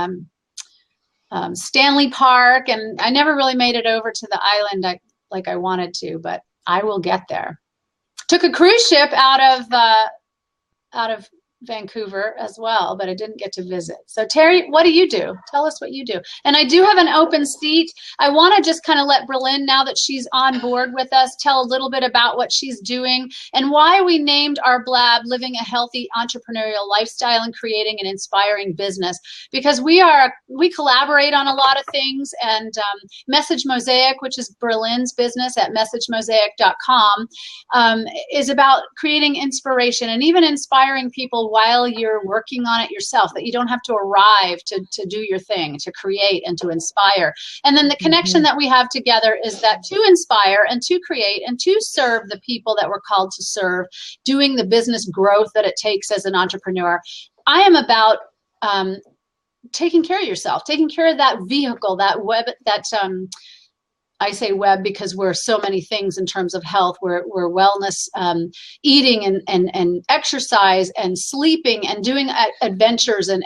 Stanley Park, and I never really made it over to the island like I wanted to, but I will get there. Took a cruise ship out of Vancouver as well, but I didn't get to visit. So Terry, what do you do? Tell us what you do. And I do have an open seat. I want to just kind of let Berlin, now that she's on board with us, tell a little bit about what she's doing and why we named our blab Living a Healthy Entrepreneurial Lifestyle and Creating an Inspiring Business, because we collaborate on a lot of things, and Message Mosaic, which is Berlin's business at messagemosaic.com, is about creating inspiration and even inspiring people while you're working on it yourself, that you don't have to arrive to do your thing, to create and to inspire. And then the connection that we have together is that to inspire and to create and to serve the people that we're called to serve, doing the business growth that it takes as an entrepreneur. I am about taking care of yourself, taking care of that vehicle, that web, I say web because we're so many things in terms of health. We're wellness, eating and exercise and sleeping and doing adventures and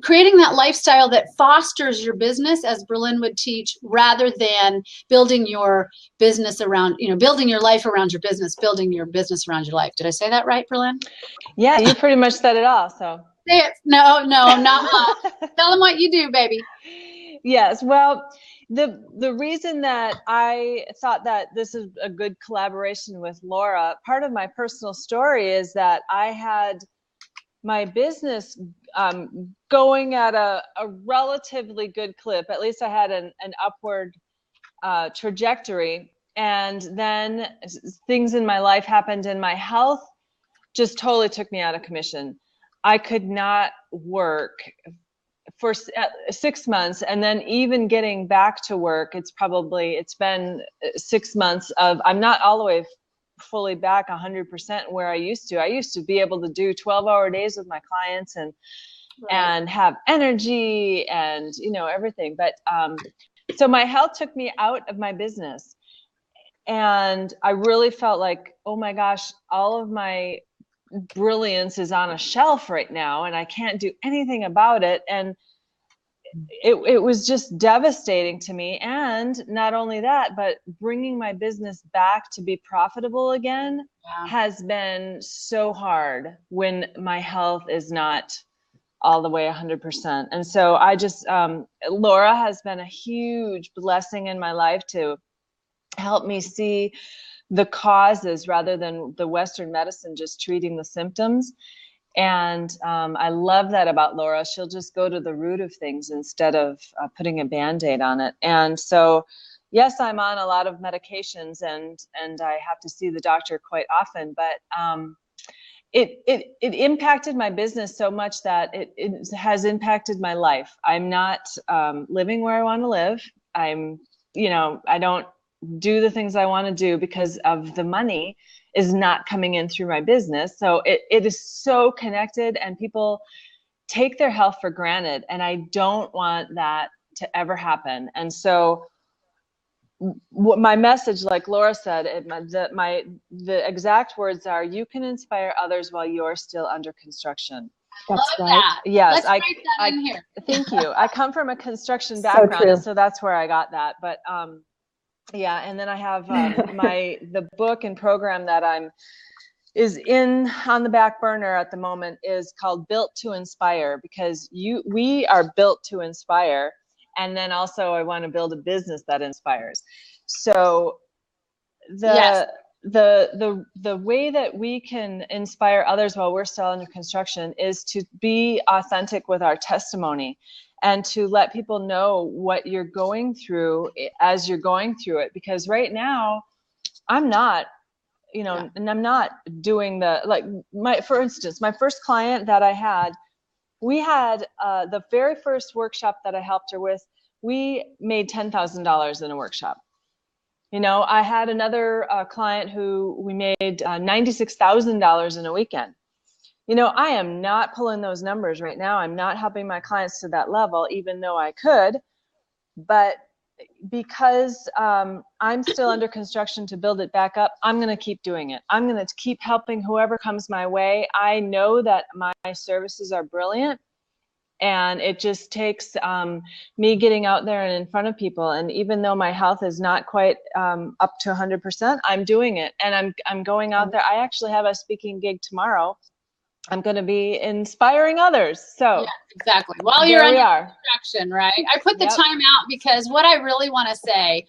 creating that lifestyle that fosters your business, as Berlin would teach, rather than building your business around, building your life around your business, building your business around your life. Did I say that right, Berlin? Yeah, you pretty much said it all. So say it. No, I'm not. Tell them what you do, baby. Yes. Well, the reason that I thought that this is a good collaboration with Laura, part of my personal story is that I had my business going at a relatively good clip. At least I had an upward trajectory. And then things in my life happened, and my health just totally took me out of commission. I could not work for 6 months, and then even getting back to work, it's been 6 months of, I'm not all the way fully back 100% where I used to. I used to be able to do 12-hour days with my clients and have energy and everything. But so my health took me out of my business, and I really felt like, oh my gosh, all of my brilliance is on a shelf right now, and I can't do anything about it. And it was just devastating to me. And not only that, but bringing my business back to be profitable again has been so hard when my health is not all the way 100%. And so I just, Laura has been a huge blessing in my life to help me see the causes rather than the Western medicine just treating the symptoms. And I love that about Laura. She'll just go to the root of things instead of putting a Band-Aid on it. And so, yes, I'm on a lot of medications, and I have to see the doctor quite often, but it impacted my business so much that it has impacted my life. I'm not living where I want to live. I don't do the things I want to do because of the money is not coming in through my business. So it is so connected, and people take their health for granted. And I don't want that to ever happen. And so my message, like Laura said, the exact words are, you can inspire others while you're still under construction. That's Love right. that. Yes. Let's write that in here. Thank you. I come from a construction background, and so that's where I got that. But yeah, and then I have the book and program that is on the back burner at the moment is called Built to Inspire, because we are built to inspire, and then also I want to build a business that inspires. So Yes. the way that we can inspire others while we're still under construction is to be authentic with our testimony and to let people know what you're going through as you're going through it. Because right now, I'm not, and I'm not doing for instance, my first client that I had, we had the very first workshop that I helped her with, we made $10,000 in a workshop. I had another client who we made $96,000 in a weekend. I am not pulling those numbers right now. I'm not helping my clients to that level, even though I could. But because I'm still under construction to build it back up, I'm going to keep doing it. I'm going to keep helping whoever comes my way. I know that my services are brilliant. And it just takes me getting out there and in front of people. And even though my health is not quite up to 100%, I'm doing it. And I'm going out there. I actually have a speaking gig tomorrow. I'm going to be inspiring others. So yeah, exactly. While you're under construction, right? I put the time out because what I really want to say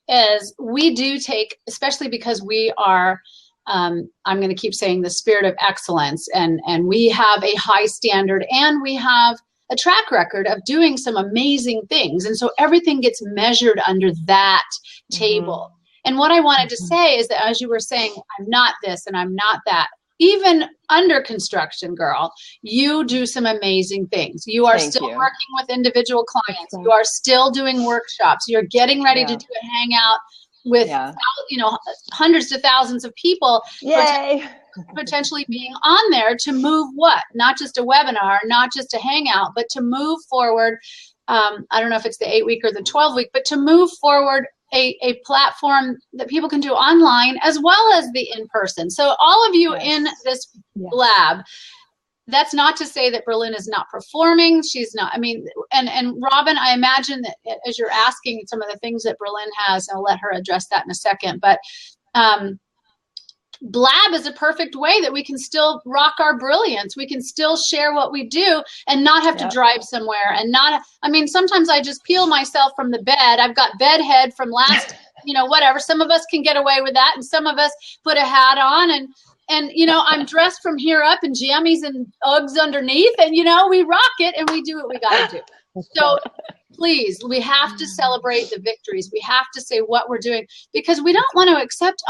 is we do take, especially because we are, I'm going to keep saying the spirit of excellence, and we have a high standard, and we have a track record of doing some amazing things. And so everything gets measured under that table. And what I wanted to say is that, as you were saying, I'm not this and I'm not that. Even under construction, girl, you do some amazing things. You are still working with individual clients. You are still doing workshops. You're getting ready to do a hangout with, hundreds to thousands of people. Yay. Potentially being on there to move what? Not just a webinar, not just a hangout, but to move forward. I don't know if it's the 8-week or the 12-week, but to move forward a platform that people can do online as well as the in-person. So all of you in this lab, that's not to say that Berlin is not performing. She's not, and Robin, I imagine that as you're asking some of the things that Berlin has, I'll let her address that in a second, but Blab is a perfect way that we can still rock our brilliance. We can still share what we do and not have to drive somewhere and not, sometimes I just peel myself from the bed. I've got bed head from last, whatever. Some of us can get away with that. And some of us put a hat on and I'm dressed from here up in jammies and Uggs underneath and, we rock it and we do what we got to do. So please, we have to celebrate the victories. We have to say what we're doing because we don't want to accept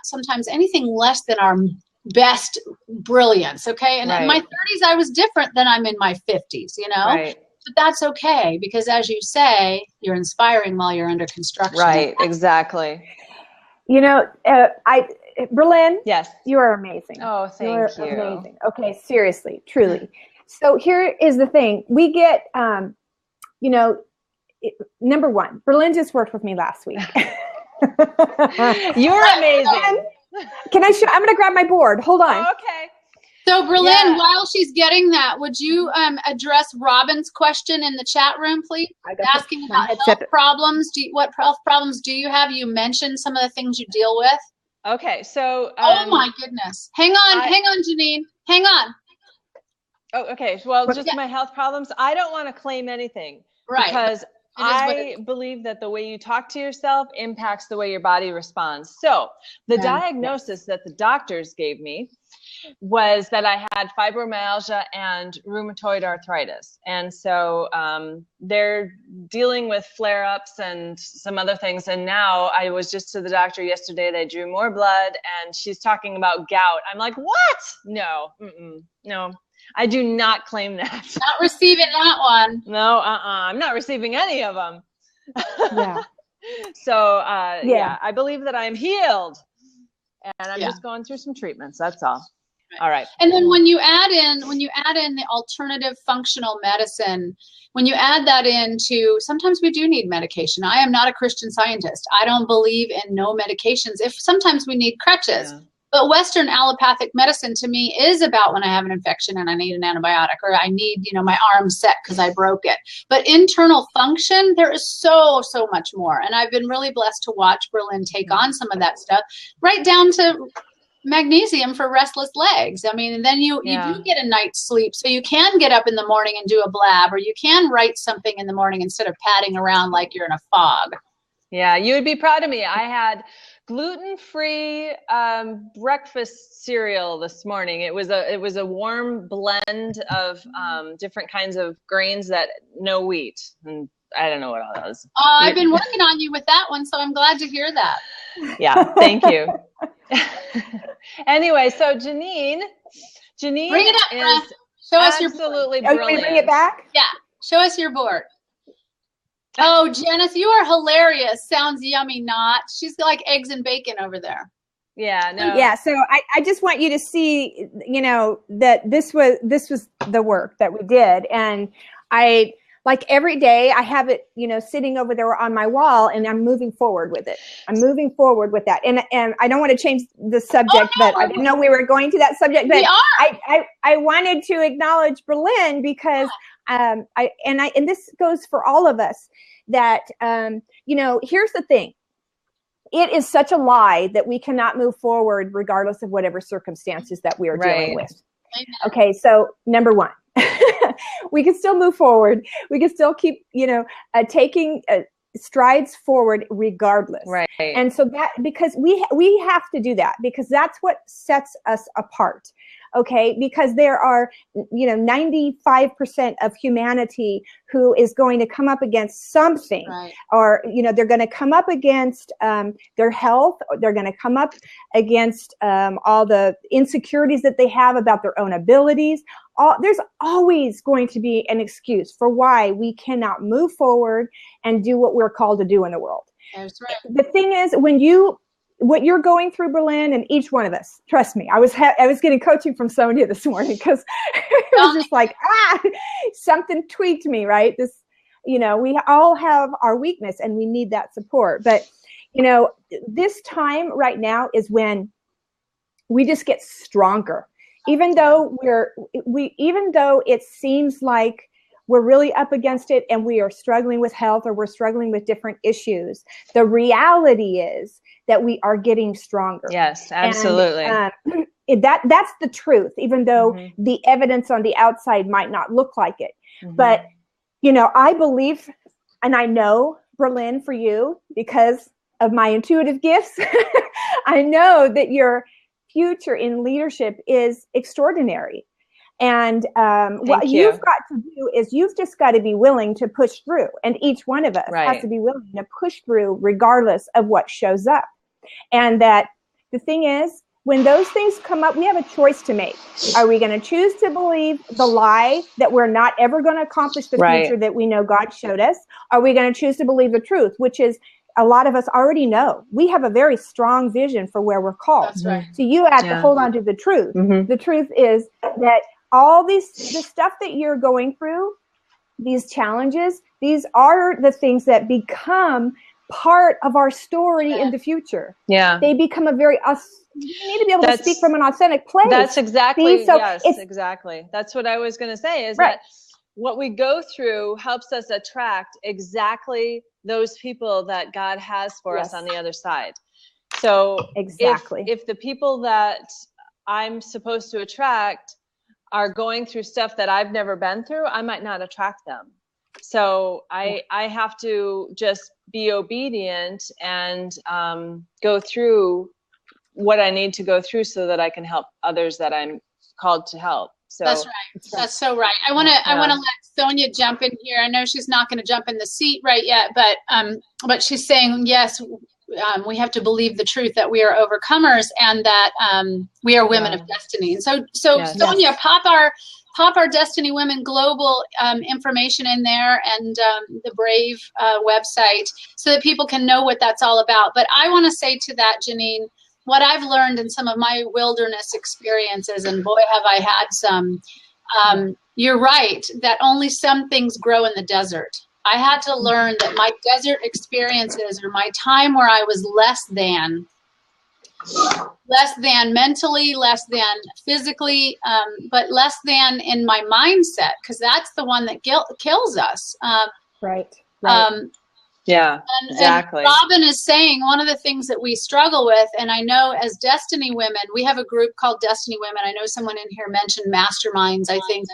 sometimes anything less than our best brilliance. Okay. And in my 30s, I was different than I'm in my 50s, But that's okay because as you say, you're inspiring while you're under construction. Right. Exactly. Berlin. Yes. You are amazing. Oh, thank you. Amazing. Okay. Seriously, truly. So here is the thing. We get, number one, Berlin just worked with me last week. You're amazing. Can I show? I'm going to grab my board. Hold on. Oh, okay. So Berlin, while she's getting that, would you address Robin's question in the chat room, please? Asking about health problems. What health problems do you have? You mentioned some of the things you deal with. Okay, so. Oh my goodness. Hang on, Janine. Hang on. Oh, okay. Well, just my health problems. I don't want to claim anything. Right. Because I believe that the way you talk to yourself impacts the way your body responds. So the diagnosis that the doctors gave me was that I had fibromyalgia and rheumatoid arthritis. And so they're dealing with flare-ups and some other things. And now I was just to the doctor yesterday. They drew more blood and she's talking about gout. I'm like, what? No, no. I do not claim that. Not receiving that one. No, I'm not receiving any of them. Yeah. So, I believe that I'm healed. And I'm just going through some treatments. That's all. Right. All right. And then when you add in the alternative functional medicine, when you add that into, sometimes we do need medication. I am not a Christian Scientist. I don't believe in no medications. If sometimes we need crutches. Yeah. But Western allopathic medicine to me is about when I have an infection and I need an antibiotic or I need, my arm set because I broke it. But internal function, there is so much more. And I've been really blessed to watch Berlin take on some of that stuff, right down to magnesium for restless legs. And then you do get a night's sleep. So you can get up in the morning and do a blab, or you can write something in the morning instead of padding around like you're in a fog. Yeah, you would be proud of me. I had gluten-free breakfast cereal this morning. It was a warm blend of different kinds of grains that no wheat, and I don't know what all those. I've been working on you with that one, so I'm glad to hear that. Yeah, thank you. Anyway, so Janine Bring it up, is show us your absolutely Oh, you want brilliant. to bring it back? Yeah, show us your board. Oh, Janice, you are hilarious. Sounds yummy, not. She's like eggs and bacon over there. Yeah, no. Yeah, so I just want you to see, you know, that this was the work that we did, and I, like, every day I have it, you know, sitting over there on my wall, and I'm moving forward with it. I'm moving forward with that, and I don't want to change the subject, but I didn't know we were going to that subject. But We are. I wanted to acknowledge Berlin because and this goes for all of us, that you know, here's the thing. It is such a lie that we cannot move forward regardless of whatever circumstances that we are dealing with. Okay, so number one, we can still move forward. We can still keep, you know, taking strides forward regardless. Right. And so that, because we have to do that, because that's what sets us apart. Okay, because there are, you know, 95% of humanity who is going to come up against something, Right. or, you know, they're going to come up against their health, or they're going to come up against all the insecurities that they have about their own abilities. There's always going to be an excuse for why we cannot move forward and do what we're called to do in the world. That's right. The thing is, what you're going through, Berlin, and each one of us, trust me, I was getting coaching from Sonia this morning, because it was just like, something tweaked me, right? This, you know, we all have our weakness and we need that support. But, you know, this time right now is when we just get stronger. Even though even though it seems like we're really up against it and we are struggling with health, or we're struggling with different issues, the reality is that we are getting stronger. Yes, absolutely. And, that's the truth, even though the evidence on the outside might not look like it. But, you know, I believe, and I know, Berlin, for you, because of my intuitive gifts, I know that your future in leadership is extraordinary. And what you've got to do is you've just got to be willing to push through. And each one of us has to be willing to push through regardless of what shows up. And that the thing is, when those things come up, we have a choice to make. Are we going to choose to believe the lie that we're not ever going to accomplish the future that we know God showed us? Are we going to choose to believe the truth, which is a lot of us already know? We have a very strong vision for where we're called. That's right. So you have to hold on to the truth. The truth is that all the stuff that you're going through, these challenges, these are the things that become part of our story in the future. Yeah. They become you need to be able to speak from an authentic place. That's exactly, See? So exactly. That's what I was going to say, is that what we go through helps us attract exactly those people that God has for us on the other side. So if the people that I'm supposed to attract are going through stuff that I've never been through, I might not attract them. So I have to just be obedient and go through what I need to go through so that I can help others that I'm called to help. So that's right. That's so right. I want to let Sonia jump in here. I know she's not going to jump in the seat right yet, but she's saying, yes, we have to believe the truth that we are overcomers and that we are women of destiny. And so Sonia, pop our Destiny Women Global information in there, and the Brave website, so that people can know what that's all about. But I want to say to that, Janine, what I've learned in some of my wilderness experiences, and boy, have I had some, you're right, that only some things grow in the desert. I had to learn that my desert experiences, or my time where I was less than mentally, less than physically, but less than in my mindset, because that's the one that kills us. Exactly. And Robin is saying one of the things that we struggle with, and I know as Destiny Women, we have a group called Destiny Women. I know someone in here mentioned masterminds. I think.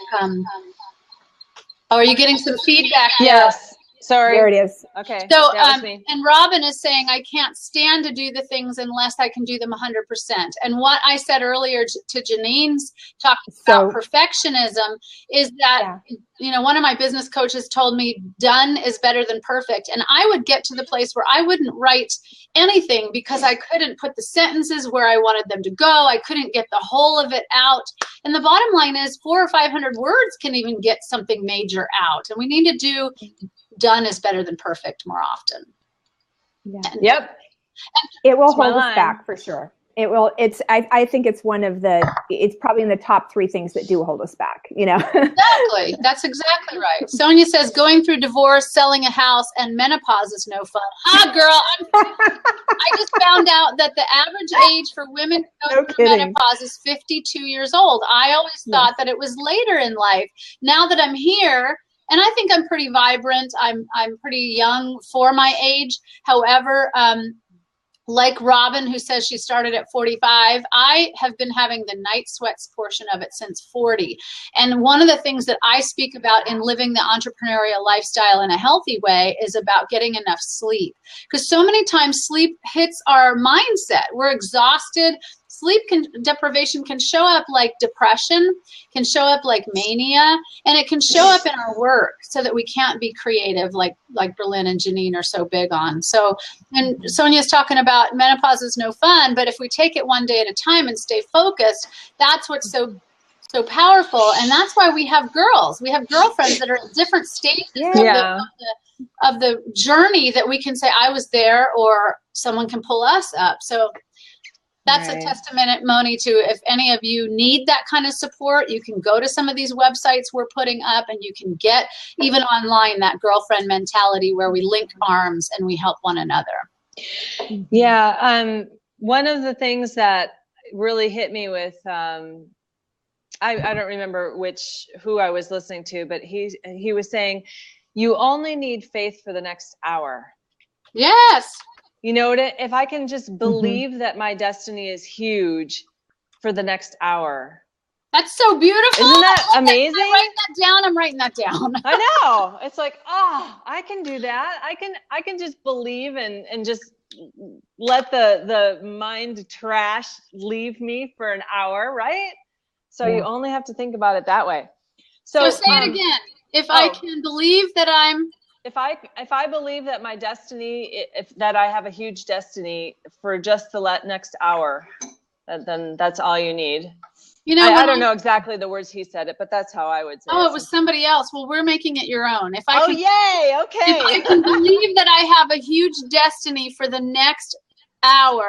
Are you getting some feedback? Yes. Sorry. There it is. Okay. So, that was me. and Robin is saying, I can't stand to do the things unless I can do them 100%. And what I said earlier to Janine's talking about perfectionism is that, you know, one of my business coaches told me done is better than perfect. And I would get to the place where I wouldn't write anything because I couldn't put the sentences where I wanted them to go. I couldn't get the whole of it out. And the bottom line is 400 or 500 words can even get something major out. And we need to do done is better than perfect more often. Yeah. Yep. It will hold us back for sure. It will. I think it's it's probably in the top 3 things that do hold us back, you know? Exactly. That's exactly right. Sonia says going through divorce, selling a house, and menopause is no fun. Ah, girl, I just found out that the average age for women going through menopause is 52 years old. I always thought that it was later in life. Now that I'm here, and I think I'm pretty vibrant, I'm pretty young for my age. However, like Robin, who says she started at 45, I have been having the night sweats portion of it since 40. And one of the things that I speak about in living the entrepreneurial lifestyle in a healthy way is about getting enough sleep. Because so many times sleep hits our mindset. We're exhausted. Sleep deprivation can show up like depression, can show up like mania, and it can show up in our work so that we can't be creative like Berlin and Janine are so big on. So, and Sonia's talking about menopause is no fun, but if we take it one day at a time and stay focused, that's what's so powerful. And that's why we have girls. We have girlfriends that are at different stages of the journey that we can say, I was there, or someone can pull us up. So that's a testimony to, if any of you need that kind of support, you can go to some of these websites we're putting up, and you can get even online that girlfriend mentality where we link arms and we help one another. Yeah. One of the things that really hit me with, I don't remember who I was listening to, but he was saying, you only need faith for the next hour. Yes. You know, if I can just believe that my destiny is huge for the next hour. That's so beautiful. Isn't that amazing? I'm writing that down. I'm writing that down. I know. It's like, I can do that. I can just believe and just let the mind trash leave me for an hour, right? So you only have to think about it that way. So say it again. If I can believe that I'm... If I believe that my destiny, that I have a huge destiny for just the next hour, then that's all you need. You know, I don't know exactly the words he said it, but that's how I would say it. Oh, it was somebody else. Well, we're making it your own. Yay! Okay. If I can believe that I have a huge destiny for the next hour,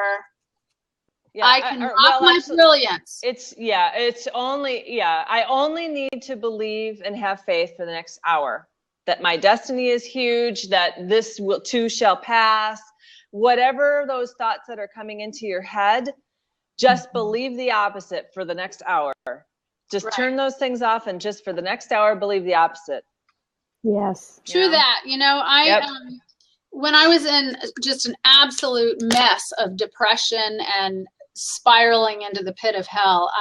I can rock my brilliance. I only need to believe and have faith for the next hour. That my destiny is huge, that this too shall pass, whatever those thoughts that are coming into your head, just believe the opposite for the next hour. Just turn those things off and just for the next hour, believe the opposite. Yes. True that. You know, when I was in just an absolute mess of depression and spiraling into the pit of hell,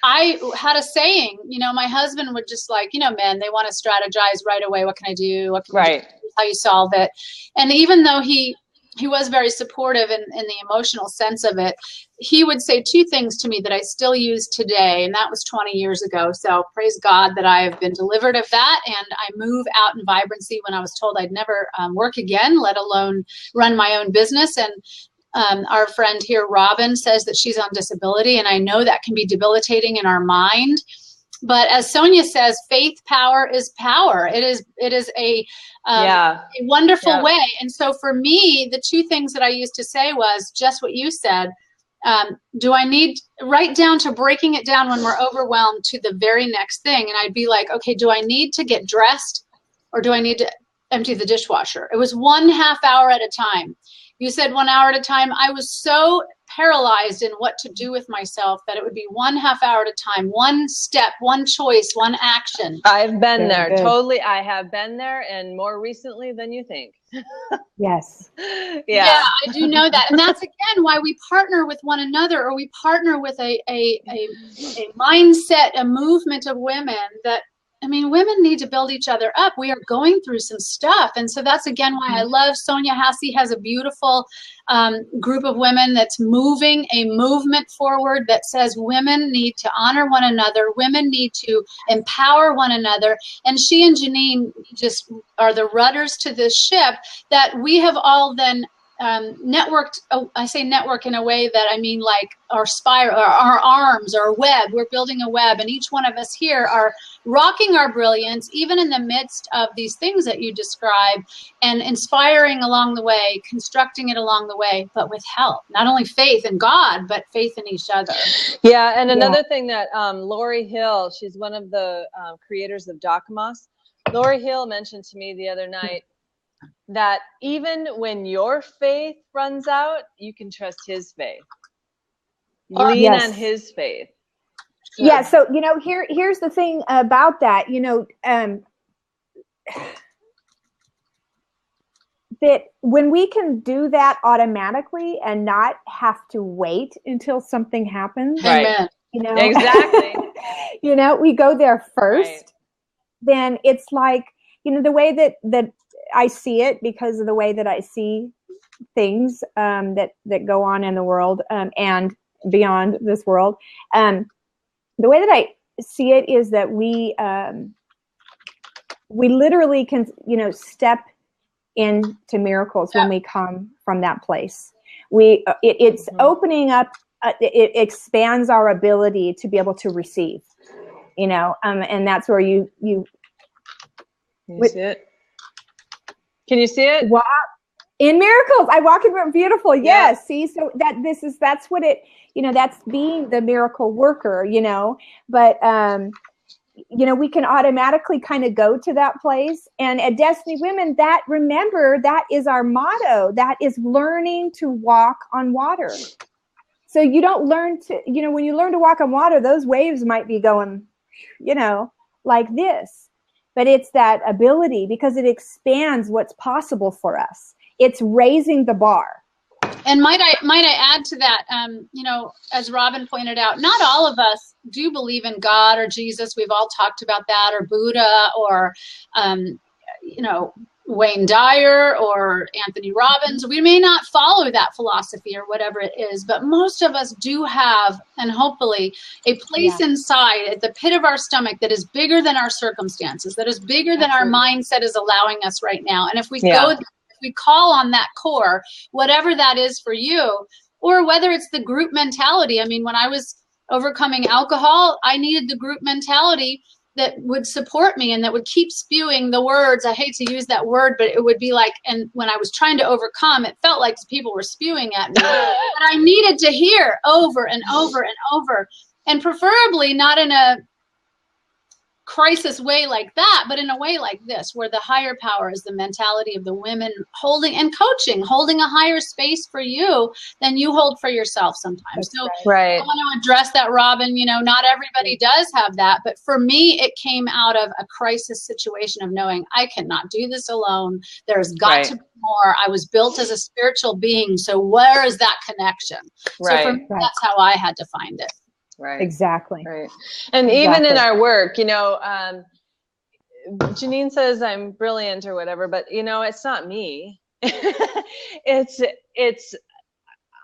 I had a saying, you know, my husband would just like, you know, men, they want to strategize right away. What can I do? What can I do? How you solve it? And even though he was very supportive in the emotional sense of it, he would say 2 things to me that I still use today. And that was 20 years ago. So praise God that I have been delivered of that. And I move out in vibrancy when I was told I'd never work again, let alone run my own business. And our friend here, Robin, says that she's on disability, and I know that can be debilitating in our mind. But as Sonia says, faith power is power. It is a wonderful way. And so for me, the 2 things that I used to say was just what you said. Do I need right down to breaking it down when we're overwhelmed to the very next thing? And I'd be like, okay, do I need to get dressed, or do I need to empty the dishwasher? It was 1/2 hour at a time. You said 1 hour at a time. I was so paralyzed in what to do with myself that it would be 1/2 hour at a time, one step, one choice, one action. I've been there. Totally. I have been there, and more recently than you think. Yes. Yeah, I do know that. And that's, again, why we partner with one another, or we partner with a mindset, a movement of women that I mean, women need to build each other up. We are going through some stuff. And so that's, again, why I love Sonia Hassey has a beautiful group of women that's moving a movement forward that says women need to honor one another. Women need to empower one another. And she and Janine just are the rudders to this ship that we have all then networked. I say network in a way that I mean like our spiral, our arms, our web. We're building a web, and each one of us here are rocking our brilliance, even in the midst of these things that you describe, and inspiring along the way, constructing it along the way, but with help. Not only faith in God, but faith in each other. Yeah, and another thing that Lori Hill, she's one of the creators of Dokimos. Lori Hill mentioned to me the other night that even when your faith runs out, you can trust his faith. Lean on his faith. So. Yeah. So, you know, here's the thing about that, you know, that when we can do that automatically and not have to wait until something happens, Amen. You know, exactly. You know, we go there first, right. Then it's like, you know, the way that I see it, because of the way that I see things that go on in the world and beyond this world. The way that I see it is that we literally can, you know, step into miracles when we come from that place. It's opening up. It expands our ability to be able to receive. You know, and that's where you. Can you see it? Can you see it? Walk in miracles. I walk in beautiful. Yes. See, so that's what it, you know, that's being the miracle worker, you know, but, you know, we can automatically kind of go to that place. And at Destiny Women, remember, that is our motto. That is learning to walk on water. So you don't learn to, you know, when you learn to walk on water, those waves might be going, you know, like this. But it's that ability, because it expands what's possible for us. It's raising the bar. And might I add to that, you know, as Robin pointed out, not all of us do believe in God or Jesus. We've all talked about that, or Buddha, or, you know, Wayne Dyer or Anthony Robbins. We may not follow that philosophy or whatever it is, but most of us do have, and hopefully, a place inside at the pit of our stomach that is bigger than our circumstances, that is bigger than our mindset is allowing us right now. And if we go, if we call on that core, whatever that is for you, or whether it's the group mentality. I mean, when I was overcoming alcohol, I needed the group mentality that would support me and that would keep spewing the words. I hate to use that word, but it would be like, and when I was trying to overcome, it felt like people were spewing at me. But I needed to hear over and over and over, and preferably not in a crisis way like that, but in a way like this, where the higher power is the mentality of the women holding and coaching, holding a higher space for you than you hold for yourself sometimes. So I want to address that, Robin. You know, not everybody does have that, but for me, it came out of a crisis situation of knowing I cannot do this alone. There's got to be more. I was built as a spiritual being. So where is that connection? So for me, that's how I had to find it. Right. Exactly. Right. And even in our work, you know, Janine says I'm brilliant or whatever, but you know, it's not me. it's,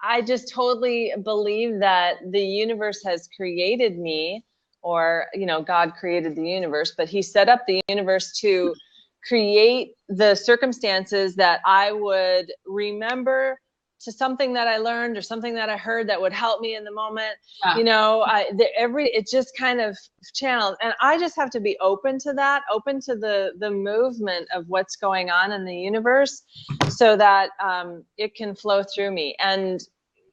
I just totally believe that the universe has created me, or, you know, God created the universe, but he set up the universe to create the circumstances that I would remember to something that I learned or something that I heard that would help me in the moment. You know, it just kind of channeled, and I just have to be open to that, open to the movement of what's going on in the universe, so that it can flow through me. And,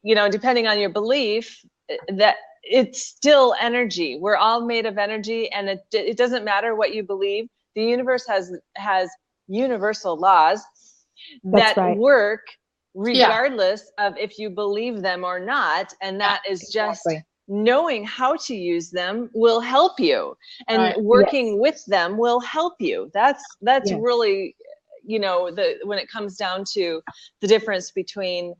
you know, depending on your belief, that it's still energy. We're all made of energy, and it doesn't matter what you believe. The universe has universal laws that work regardless of if you believe them or not. And that is just knowing how to use them will help you, and working with them will help you. That's really, you know, when it comes down to the difference between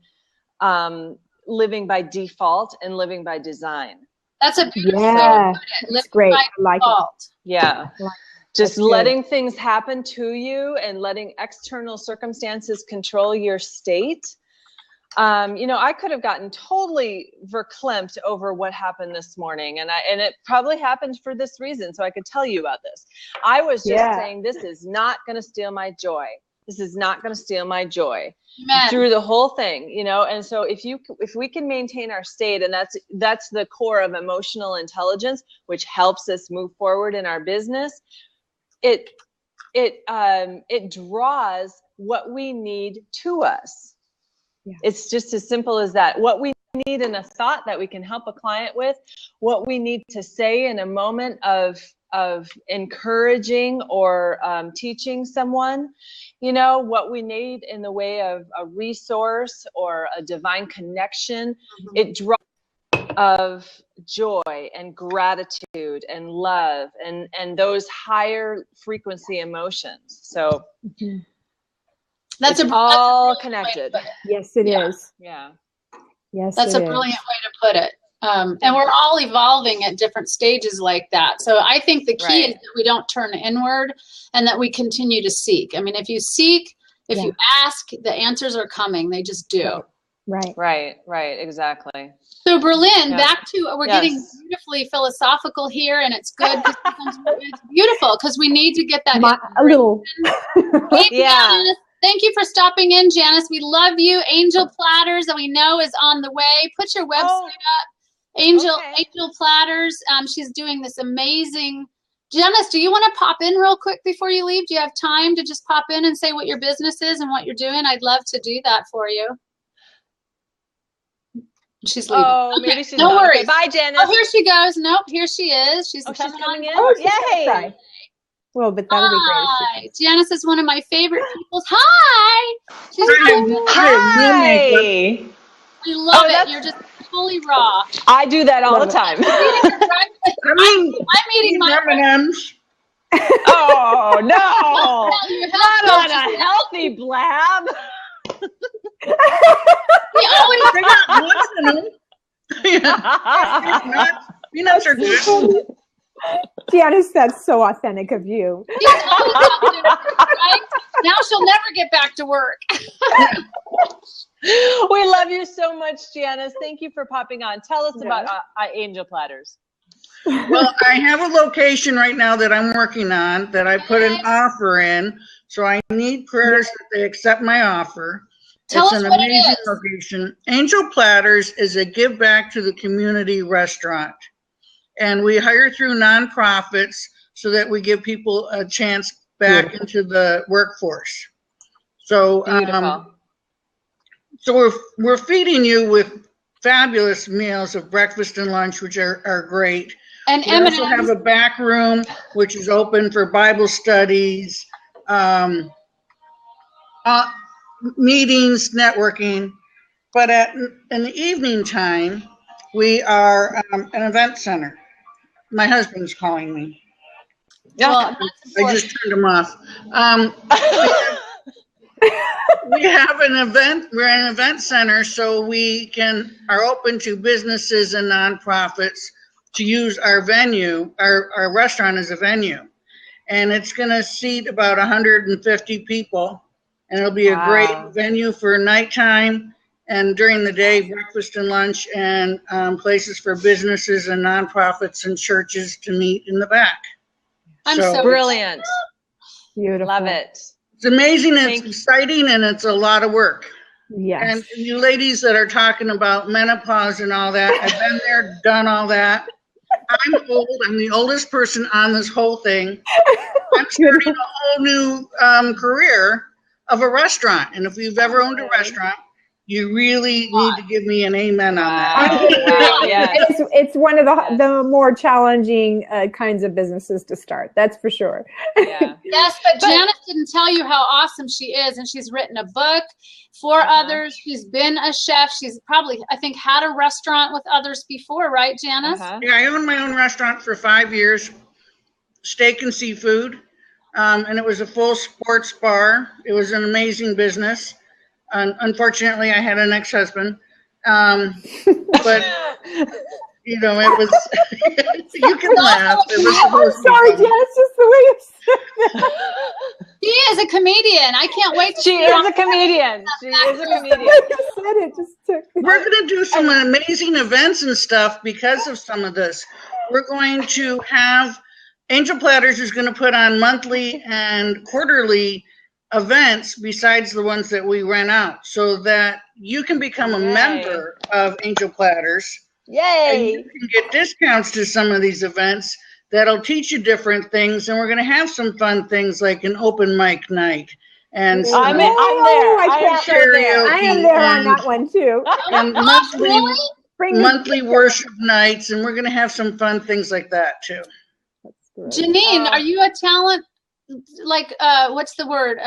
living by default and living by design. That's a beautiful way to Yeah, put it. that's Live great. by I like it. default. Yeah. Just That's good. letting things happen to you and letting external circumstances control your state. You know, I could have gotten totally verklempt over what happened this morning, and it probably happened for this reason, so I could tell you about this. I was just saying, this is not going to steal my joy. This is not going to steal my joy. Amen. Through the whole thing, you know. And so if we can maintain our state, and that's the core of emotional intelligence, which helps us move forward in our business, it draws what we need to us. Yeah. It's just as simple as that. What we need in a thought that we can help a client with, what we need to say in a moment of encouraging or teaching someone, you know, what we need in the way of a resource or a divine connection. It draws of joy and gratitude and love and those higher frequency emotions. So that's all connected. Yes, it is. Yeah. Yes, that's a brilliant way to put it. And we're all evolving at different stages like that. So I think the key is that we don't turn inward and that we continue to seek. I mean, if you seek, if you ask, the answers are coming. They just do. Right. Exactly. So Berlin, back to, we're getting beautifully philosophical here, and it's good. It's beautiful because we need to get that. A little. Janice, thank you for stopping in, Janice. We love you. Angel Platters, that we know is on the way. Put your website up. Angel Platters. She's doing this amazing. Janice, do you want to pop in real quick before you leave? Do you have time to just pop in and say what your business is and what you're doing? I'd love to do that for you. She's leaving. Oh, okay. Maybe she's no not. worries. Okay, bye, Janice. Oh, here she goes. Nope, here she is. She's coming in. Oh, yay! Well, but that'll be great. Hi, Janice is one of my favorite people. Hi. She's Hi. We love it. You're just fully raw. I do that all the time. I'm eating my M&Ms. Oh no! Not on a healthy blab. They got nuts in them. Peanuts are good. Janice, that's so authentic of you. Right? Now she'll never get back to work. We love you so much, Janice. Thank you for popping on. Tell us about Angel Platters. Well, I have a location right now that I'm working on that I put an offer in. So I need prayers that they accept my offer. Tell us an what amazing it is. location. Angel Platters is a give back to the community restaurant. And we hire through nonprofits so that we give people a chance back into the workforce. So, so we're feeding you with fabulous meals of breakfast and lunch, which are great. And we also have a back room, which is open for Bible studies, meetings, networking. But in the evening time, we are an event center. My husband's calling me. Well, I just turned him off. We have an event. We're an event center, so we are open to businesses and nonprofits to use our venue, our restaurant as a venue, and it's going to seat about 150 people, and it'll be a great venue for nighttime and during the day, breakfast and lunch, and places for businesses and nonprofits and churches to meet in the back. I'm so brilliant. Beautiful. Love it. It's amazing, it's exciting, and it's a lot of work. Yes. And you ladies that are talking about menopause and all that, I've been there, done all that. I'm old. I'm the oldest person on this whole thing. I'm starting a whole new career of a restaurant. And if you've ever owned a restaurant, you really need to give me an amen on that. It's one of the more challenging kinds of businesses to start. That's for sure. Yeah. Yes, but Janice didn't tell you how awesome she is, and she's written a book for others. She's been a chef. She's probably, I think, had a restaurant with others before, right, Janice? Yeah, I owned my own restaurant for 5 years, steak and seafood, and it was a full sports bar. It was an amazing business. Unfortunately, I had an ex-husband, but You know, it was, you can laugh. It was I'm supposed to be sorry, funny. Janice, just the way you said that. She is a comedian. I can't wait to She see her is a comedian. She is a The comedian. way you said it just took. We're going to do some amazing events and stuff because of some of this. We're going to have Angel Platters is going to put on monthly and quarterly events besides the ones that we rent out, so that you can become a Yay. member of Angel Platters. And Yay! you can get discounts to some of these events that'll teach you different things. And we're going to have some fun things like an open mic night. And some I'm there. I I am can't- so there. I am there on and- that one too. and Really? Bring me- monthly worship nights. And we're going to have some fun things like that too. That's great. Janine, are you a talent? Like, what's the word?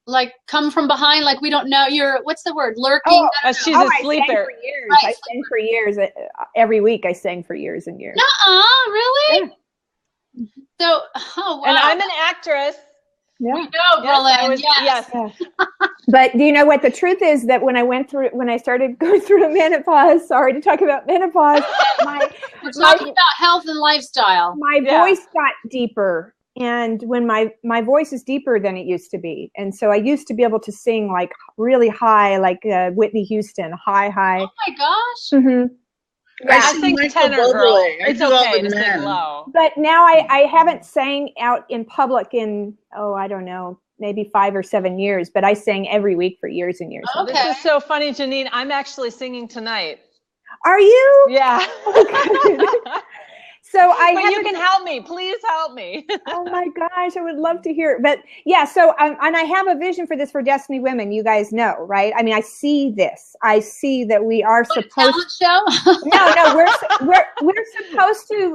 Like come from behind, like we don't know. You're, what's the word? Lurking? Oh, She's Oh, a I sang sleeper. for years. Right. I sang for years. Every week I sang for years and years. Nuh-uh, really? So, oh wow. And I'm an actress. Yeah. No, Yes, Berlin. I was, yes. yes. But do you know what the truth is, that when I started going through menopause, sorry to talk about menopause, my We're talking about health and lifestyle. my voice got deeper. And when my voice is deeper than it used to be. And so I used to be able to sing like really high, like Whitney Houston, high. Oh my gosh. Mm-hmm. I sing sing Michael tenor, girl. Bublé. I It's do all okay the to men. sing low. But now I haven't sang out in public in, I don't know, maybe 5 or 7 years, but I sang every week for years and years. Okay. This is so funny, Janine. I'm actually singing tonight. Are you? Yeah. So I But you haven't- can help me. Please help me. Oh my gosh, I would love to hear it. But yeah, so and I have a vision for this for Destiny Women. You guys know, right? I mean, I see this. I see that we are Like a supposed. talent show? No,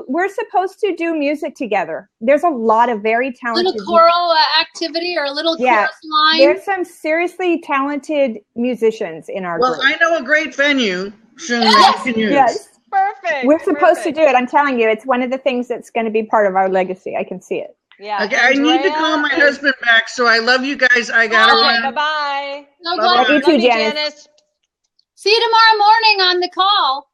we're supposed to do music together. There's a lot of very talented. Little choral activity or a little Yeah. chorus line? There's some seriously talented musicians in our Well, group. I know a great venue soon that you can use. Yes, Perfect. we're supposed to perfect. do it. I'm telling you, it's one of the things that's going to be part of our legacy. I can see it. Yeah. Okay, I need to Andrea call my is- husband back, so I love you guys. I gotta Okay, run. bye-bye. So Bye-bye. glad Love you you- too, Love you, Janice. Janice. See you tomorrow morning on the call.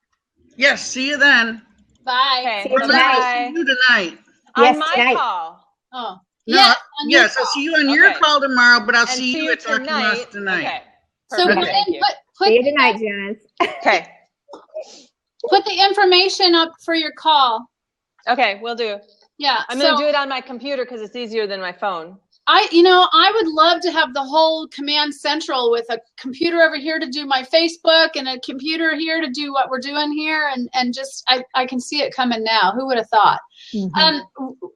Yes, see you then. Bye. Okay, See you Berlin, I'll bye. see you tonight. Yes, On my tonight. call. Oh. No, Yes, on your yes, I'll call. see you on your Okay. call tomorrow, but I'll And see you at Talking Us tonight. Okay. So Perfect. Berlin, Thank you. put See you tonight, Janice. Okay. put the information up for your call. Okay, we'll do. Yeah. I'm going to do it on my computer because it's easier than my phone. I would love to have the whole command central with a computer over here to do my Facebook and a computer here to do what we're doing here. And just, I can see it coming now. Who would have thought?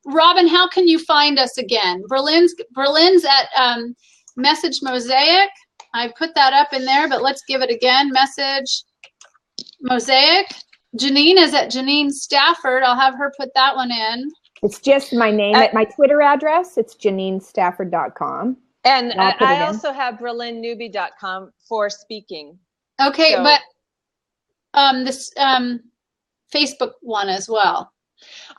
Robin, how can you find us again? Berlin's at Message Mosaic. I put that up in there, but let's give it again. Message Mosaic. Janine is at Janine Stafford. I'll have her put that one in. It's just my name at my Twitter address. It's JanineStafford.com. And I'll put it I in. also have BerlinNewbie.com for speaking. Okay, So- but this Facebook one as well.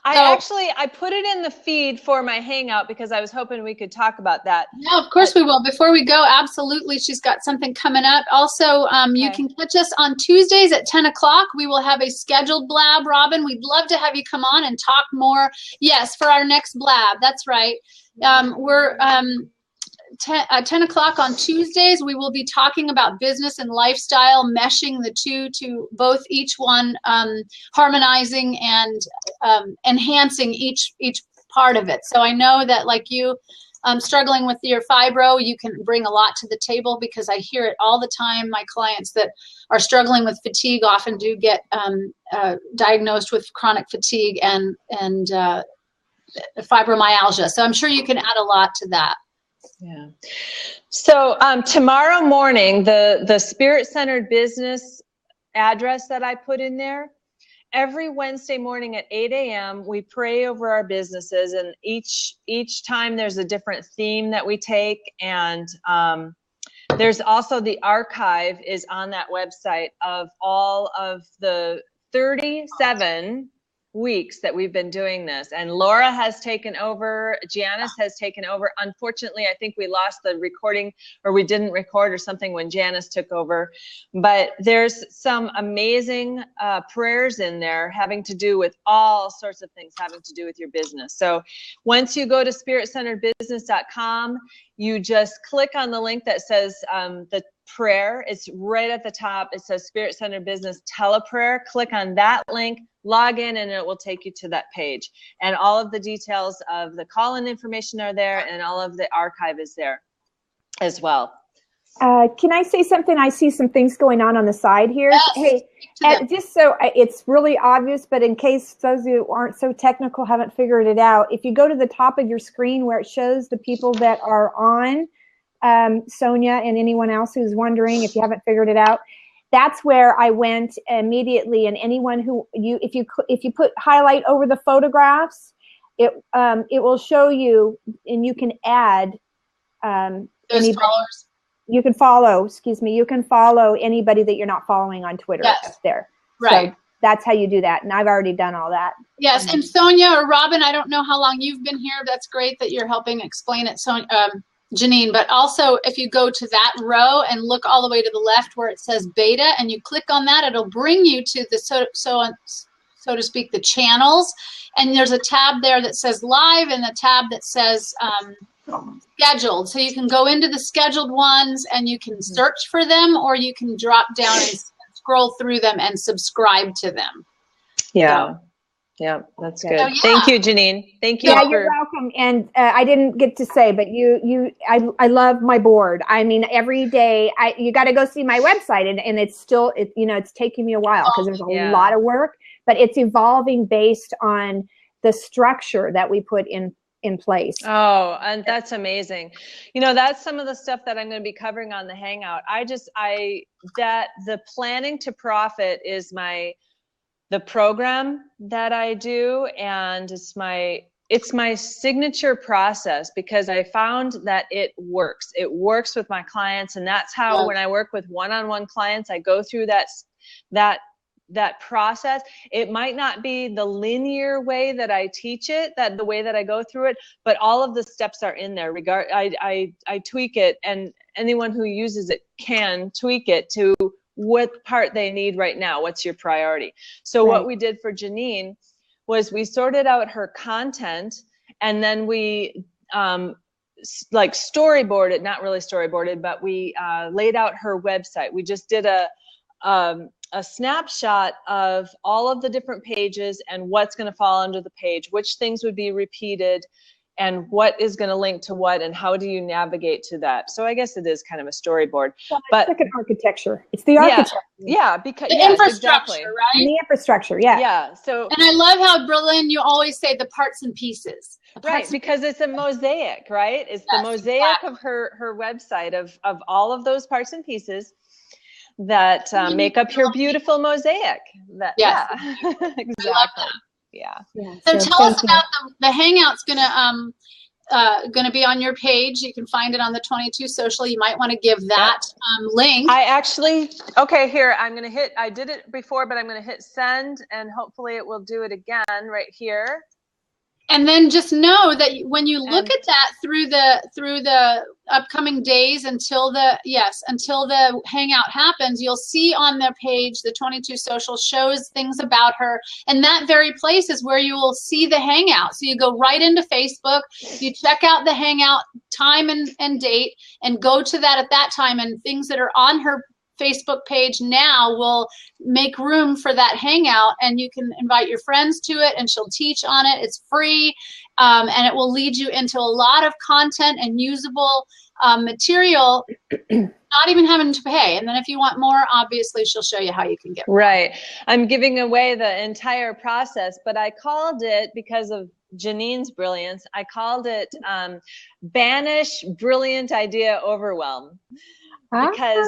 I put it in the feed for my Hangout because I was hoping we could talk about that. Yeah, of course we will. Before we go, absolutely, she's got something coming up. Also, you Okay. can catch us on Tuesdays at 10 o'clock. We will have a scheduled blab, Robin. We'd love to have you come on and talk more. Yes, for our next blab. That's right. We're 10 o'clock on Tuesdays. We will be talking about business and lifestyle, meshing the two to both each one, harmonizing and enhancing each part of it. So I know that like you struggling with your fibro, you can bring a lot to the table because I hear it all the time. My clients that are struggling with fatigue often do get diagnosed with chronic fatigue and fibromyalgia. So I'm sure you can add a lot to that. Yeah. So tomorrow morning, the Spirit-Centered Business address that I put in there, every Wednesday morning at 8 a.m., we pray over our businesses, and each time there's a different theme that we take. And there's also the archive is on that website of all of the 37 weeks that we've been doing this, and Laura has taken over, Janice has taken over. Unfortunately, I think we lost the recording, or we didn't record or something when Janice took over, but there's some amazing prayers in there having to do with all sorts of things having to do with your business. So once you go to spiritcenteredbusiness.com, you just click on the link that says the prayer. It's right at the top. It says Spirit Centered Business Teleprayer. Click on that link, log in, and it will take you to that page. And all of the details of the call-in information are there, and all of the archive is there as well. Can I say something? I see some things going on the side here. Yes. Hey, just so it's really obvious, but in case those who aren't so technical haven't figured it out, if you go to the top of your screen where it shows the people that are on, Sonia and anyone else who's wondering if you haven't figured it out, that's where I went immediately. And anyone who if you put highlight over the photographs, it will show you, and you can add Those followers. You can follow. Excuse me. You can follow anybody that you're not following on Twitter. Yes. Up there. Right. So that's how you do that, and I've already done all that. Yes, and Sonia or Robin, I don't know how long you've been here. That's great that you're helping explain it, Sonia. Janine, but also if you go to that row and look all the way to the left where it says beta, and you click on that, it'll bring you to the so to speak, the channels, and there's a tab there that says live and a tab that says scheduled. So you can go into the scheduled ones and you can search for them, or you can drop down and scroll through them and subscribe to them. Yeah. Yeah, that's good. So, yeah. Thank you, Janine. Thank you. Yeah, you're welcome. And I didn't get to say, but I love my board. I mean, every day you got to go see my website, and it's still, it's taking me a while because there's a lot of work, but it's evolving based on the structure that we put in place. Oh, and that's amazing. That's some of the stuff that I'm going to be covering on the Hangout. That the planning to profit is the program that I do, and it's my signature process, because I found that it works. It works with my clients, and that's how when I work with one-on-one clients, I go through that process. It might not be the linear way that I teach it, the way that I go through it, but all of the steps are in there. I tweak it, and anyone who uses it can tweak it to what part they need right now. What's your priority? So what we did for Janine was we sorted out her content, and then we storyboarded, not really storyboarded, but we laid out her website. We just did a snapshot of all of the different pages and what's going to fall under the page, which things would be repeated, and what is going to link to what, and how do you navigate to that. So I guess it is kind of a storyboard. Well, it's like an architecture. It's the architecture. Yeah, because the infrastructure, exactly. right? And the infrastructure, yeah. So, and I love how, Berlin, you always say the parts and pieces. Because it's a mosaic, right? It's the mosaic of her website of all of those parts and pieces that make up your beautiful mosaic. Exactly. Yeah. So tell us about the Hangout's gonna be on your page. You can find it on the 22 Social. You might want to give that link. Here, I'm gonna hit, I did it before, but I'm gonna hit send, and hopefully it will do it again right here. And then just know that when you look at that through the upcoming days until the Hangout happens, you'll see on the page, the 22 Social shows things about her, and that very place is where you will see the Hangout. So you go right into Facebook, you check out the Hangout time and date, and go to that at that time, and things that are on her Facebook page now will make room for that Hangout, and you can invite your friends to it, and she'll teach on it. It's free, and it will lead you into a lot of content and usable material, not even having to pay. And then if you want more, obviously she'll show you how you can get more. Right. I'm giving away the entire process, but I called it, because of Janine's brilliance, I called it Banish Brilliant Idea Overwhelm. Because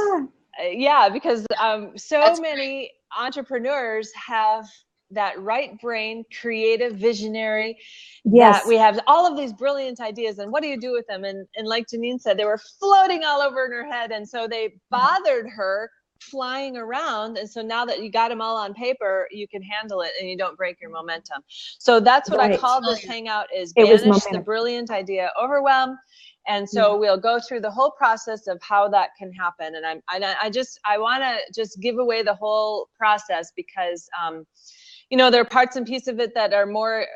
so many entrepreneurs have that right brain, creative, visionary, that we have all of these brilliant ideas, and what do you do with them? And like Janine said, they were floating all over in her head, and so they bothered her flying around. And so now that you got them all on paper, you can handle it and you don't break your momentum. So that's what I call this hangout, is banish the brilliant idea overwhelm. And so we'll go through the whole process of how that can happen. And I want to just give away the whole process because, you know, there are parts and pieces of it that are more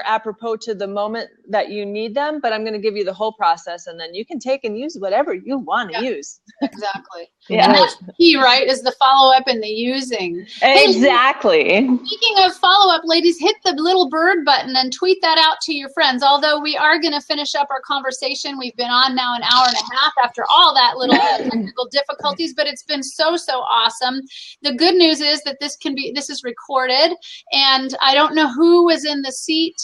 apropos to the moment that you need them, but I'm going to give you the whole process, and then you can take and use whatever you want to use. Exactly. Yeah. And that's the key, right? Is the follow-up and the using. Exactly. Hey, speaking of follow-up, ladies, hit the little bird button and tweet that out to your friends. Although we are going to finish up our conversation. We've been on now an hour and a half after all that little technical difficulties, but it's been so awesome. The good news is that this is recorded, and I don't know who was in the seat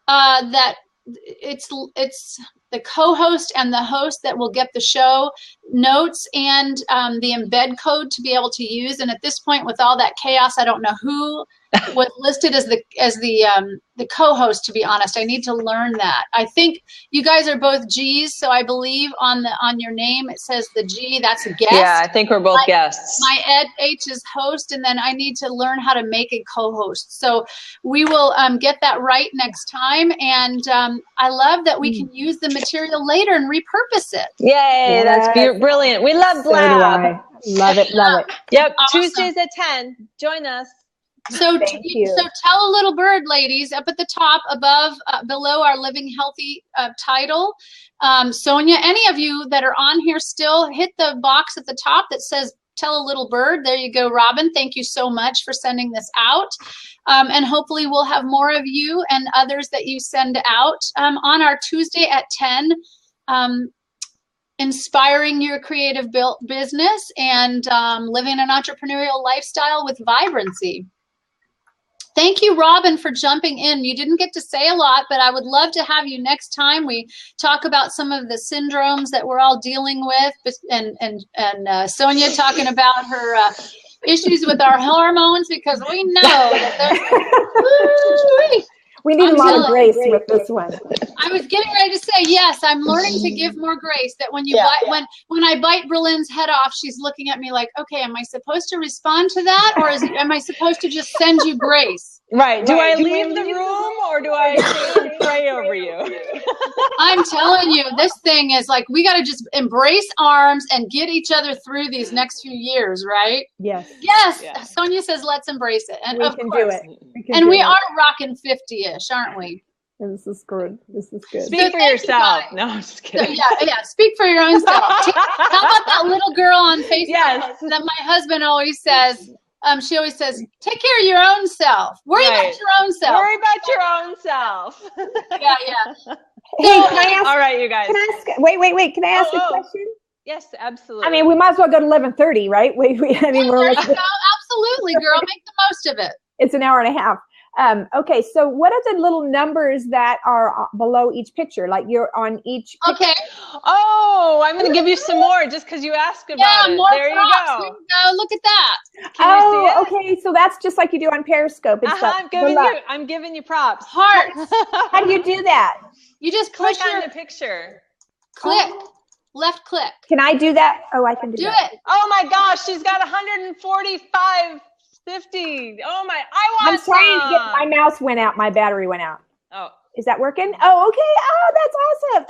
that it's the co-host and the host that will get the show notes and the embed code to be able to use. And at this point, with all that chaos, I don't know who was listed as the co-host, to be honest. I need to learn that. I think you guys are both G's, so I believe on your name it says the G, that's a guest. Yeah, I think we're both guests. My H is host, and then I need to learn how to make a co-host. So we will get that right next time. And I love that we can use the material later and repurpose it. Yay, that's brilliant. We love Blab. Love it. Yep, Awesome. Tuesdays at 10. Join us. So tell a little bird, ladies, up at the top, below our Living Healthy title. Sonia, any of you that are on here still, hit the box at the top that says tell a little bird. There you go, Robin. Thank you so much for sending this out. And hopefully we'll have more of you and others that you send out on our Tuesday at 10. Inspiring your creative business and living an entrepreneurial lifestyle with vibrancy. Thank you, Robin, for jumping in. You didn't get to say a lot, but I would love to have you next time. We talk about some of the syndromes that we're all dealing with, and Sonia talking about her issues with our hormones, because we know that we need a lot of grace with this one. I was getting ready to say, yes, I'm learning to give more grace. That when when I bite Berlin's head off, she's looking at me like, okay, am I supposed to respond to that, or am I supposed to just send you grace? Right. Do I leave the room, or do I stay and pray over you? I'm telling you, this thing is like, we got to just embrace arms and get each other through these next few years, right? Yes. Yes. Yeah. Sonia says, let's embrace it. And we of can course, do it. And we are rocking 50-ish, aren't we? This is good. Speak for yourself. No, I'm just kidding. Yeah. Speak for your own self. How about that little girl on Facebook that my husband always says? She always says, "Take care of your own self. Worry about your own self. Worry about your own self." Yeah. Hey, can I ask? All right, you guys. Can I ask? Wait. Can I ask a question? Yes, absolutely. I mean, we might as well go to 11:30, right? We're Absolutely, girl. Make the most of it. It's an hour and a half. Okay, so what are the little numbers that are below each picture? Like you're on each picture? Okay. Oh, I'm going to give you some more just because you asked about it. More there props. you go. There you go. Look at that. Can you see it? Okay, so that's just like you do on Periscope. It's I'm giving you props. Hearts. How do you do that? You just click push on the picture. Click. Left click. Can I do that? Oh, I can do that. Do it. Oh my gosh, she's got 145. 50. Oh my! I'm trying to get. My mouse went out. My battery went out. Oh, is that working? Oh, okay. Oh, that's awesome.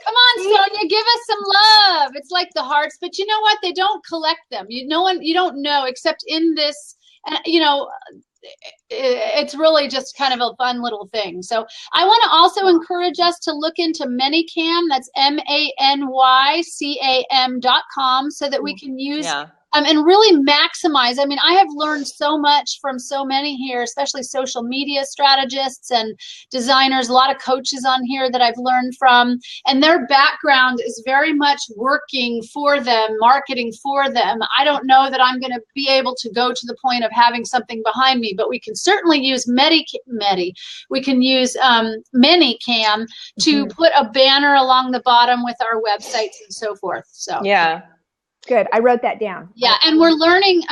Come on, Sonia, give us some love. It's like the hearts, but you know what? They don't collect them. You don't know except in this, and it's really just kind of a fun little thing. So I want to also encourage us to look into ManyCam. That's MANYCAM.com, so that we can use. Yeah. And really maximize. I mean, I have learned so much from so many here, especially social media strategists and designers, a lot of coaches on here that I've learned from, and their background is very much working for them, marketing for them. I don't know that I'm going to be able to go to the point of having something behind me, but we can certainly use we can use ManyCam to put a banner along the bottom with our websites and so forth. So yeah. Good. I wrote that down. Yeah, and we're learning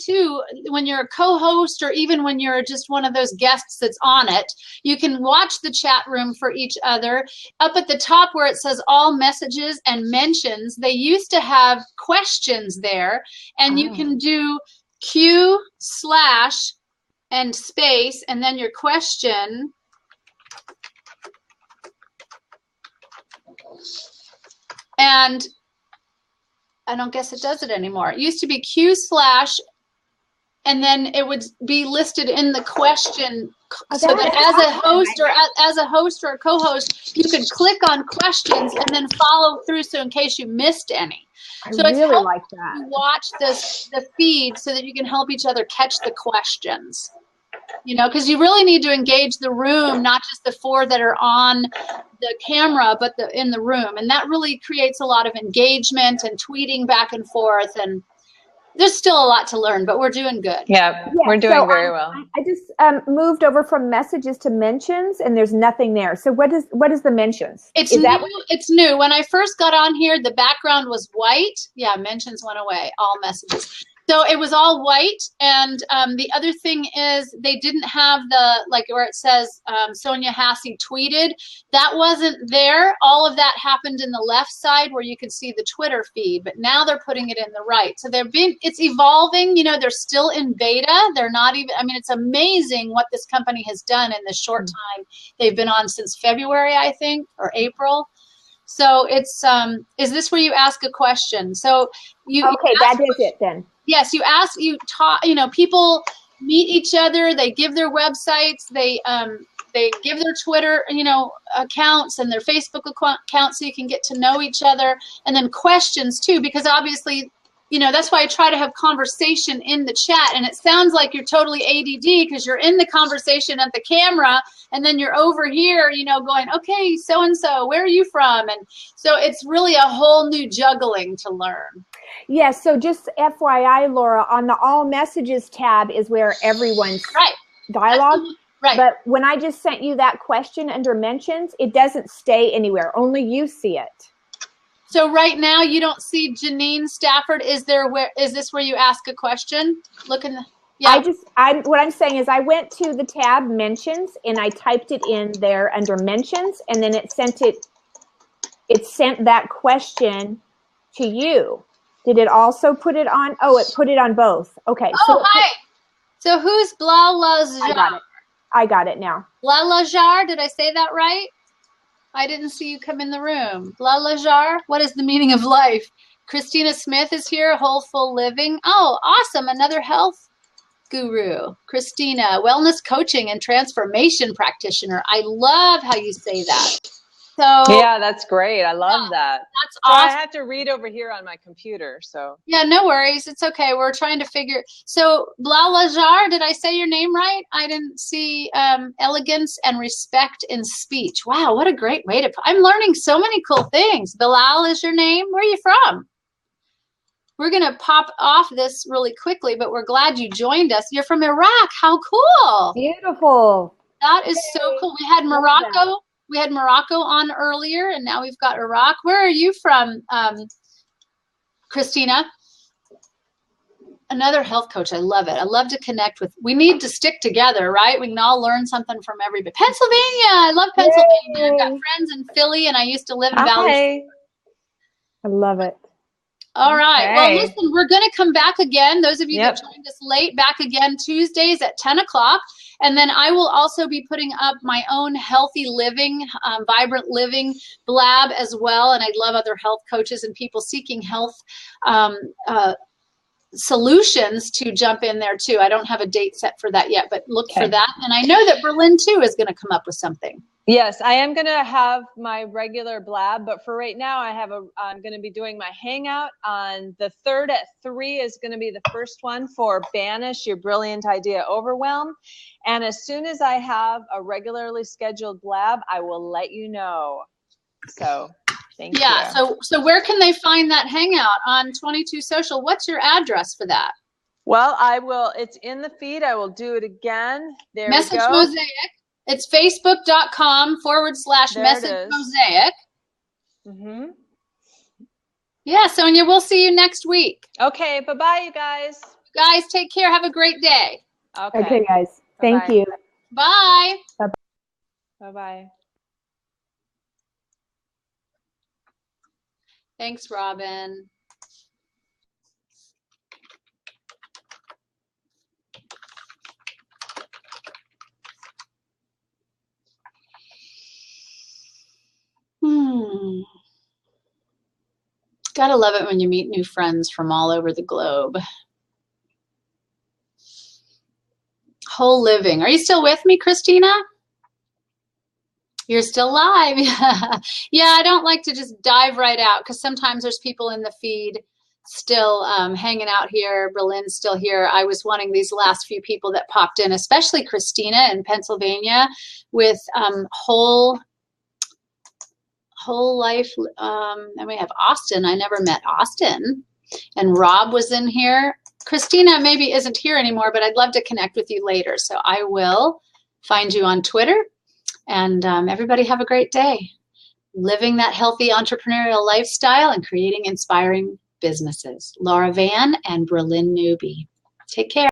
too, when you're a co-host or even when you're just one of those guests that's on it, you can watch the chat room for each other. Up at the top where it says all messages and mentions, they used to have questions there, and you can do Q/ and space and then your question. And I don't guess it does it anymore. It used to be Q/ and then it would be listed in the question, so that as a host or a co-host, you could click on questions and then follow through, so in case you missed any. So it's really like that. you watch the feed so that you can help each other catch the questions. You know, because you really need to engage the room, not just the 4 that are on the camera, but in the room. And that really creates a lot of engagement and tweeting back and forth. And there's still a lot to learn, but we're doing good. Yeah, we're doing very well. I just moved over from messages to mentions, and there's nothing there. So what is the mentions? It's new. When I first got on here, the background was white. Yeah, mentions went away, all messages. So it was all white, and the other thing is they didn't have where it says Sonia Hassey tweeted. That wasn't there. All of that happened in the left side where you could see the Twitter feed, but now they're putting it in the right. So it's evolving. You know, they're still in beta. They're not even, it's amazing what this company has done in the short time they've been on, since February, I think, or April. So it's, is this where you ask a question? So that is it then. Yes, people meet each other, they give their websites, they give their Twitter, accounts and their Facebook accounts, so you can get to know each other. And then questions too, because obviously, that's why I try to have conversation in the chat. And it sounds like you're totally ADD because you're in the conversation at the camera, and then you're over here, going, okay, so-and-so, where are you from? And so it's really a whole new juggling to learn. Yes, so just FYI, Laura, on the all messages tab is where everyone's dialogue. Right. But when I just sent you that question under mentions, it doesn't stay anywhere. Only you see it. So right now you don't see Janine Stafford. Is this where you ask a question? Look in the, yeah. What I'm saying is I went to the tab mentions and I typed it in there under mentions, and then it sent that question to you. Did it also put it on? Oh, it put it on both. Okay. Oh, hi. So who's Blalajar? I got it now. Blalajar, did I say that right? I didn't see you come in the room. Blalajar, what is the meaning of life? Christina Smith is here, Whole Full Living. Oh, awesome. Another health guru. Christina, wellness coaching and transformation practitioner. I love how you say that. So yeah, that's great. I love that. That's awesome. I have to read over here on my computer. So yeah, no worries. It's okay. We're trying to figure. So Blalajar, did I say your name right? I didn't see elegance and respect in speech. Wow, what a great way to. I'm learning so many cool things. Bilal is your name. Where are you from? We're gonna pop off this really quickly, but we're glad you joined us. You're from Iraq. How cool! Beautiful. That is so cool. We had Morocco. We had Morocco on earlier, and now we've got Iraq. Where are you from, Christina? Another health coach. I love it. I love to connect with. We need to stick together, right? We can all learn something from everybody. Pennsylvania. I love Pennsylvania. I've got friends in Philly, and I used to live in Valley. I love it. All right. Okay. Well, listen, we're going to come back again. Those of you that joined us late, back again Tuesdays at 10 o'clock. And then I will also be putting up my own healthy living, vibrant living blab as well. And I'd love other health coaches and people seeking health solutions to jump in there too. I don't have a date set for that yet, but look for that. And I know that Berlin too is going to come up with something. Yes, I am going to have my regular blab, but for right now, I'm going to be doing my hangout on the 3rd at 3 is going to be the first one for Banish Your Brilliant Idea Overwhelm. And as soon as I have a regularly scheduled blab, I will let you know. So thank you. Yeah, so where can they find that hangout on 22 Social? What's your address for that? Well, it's in the feed. I will do it again. There Message we go. Mosaic. It's facebook.com/message mosaic. Mm-hmm. Yeah, Sonia, we'll see you next week. Okay, bye-bye, you guys. Guys, take care. Have a great day. Okay, guys. Thank Bye-bye. you. Bye. Bye-bye. Thanks, Robin. Gotta love it when you meet new friends from all over the globe. Whole living. Are you still with me, Christina? You're still live. Yeah, I don't like to just dive right out because sometimes there's people in the feed still hanging out here. Berlin's still here. I was wanting these last few people that popped in, especially Christina in Pennsylvania with whole life. And we have Austin. I never met Austin. And Rob was in here. Christina maybe isn't here anymore, but I'd love to connect with you later. So I will find you on Twitter. And everybody have a great day. Living that healthy entrepreneurial lifestyle and creating inspiring businesses. Laura Van and Berlin Newby. Take care.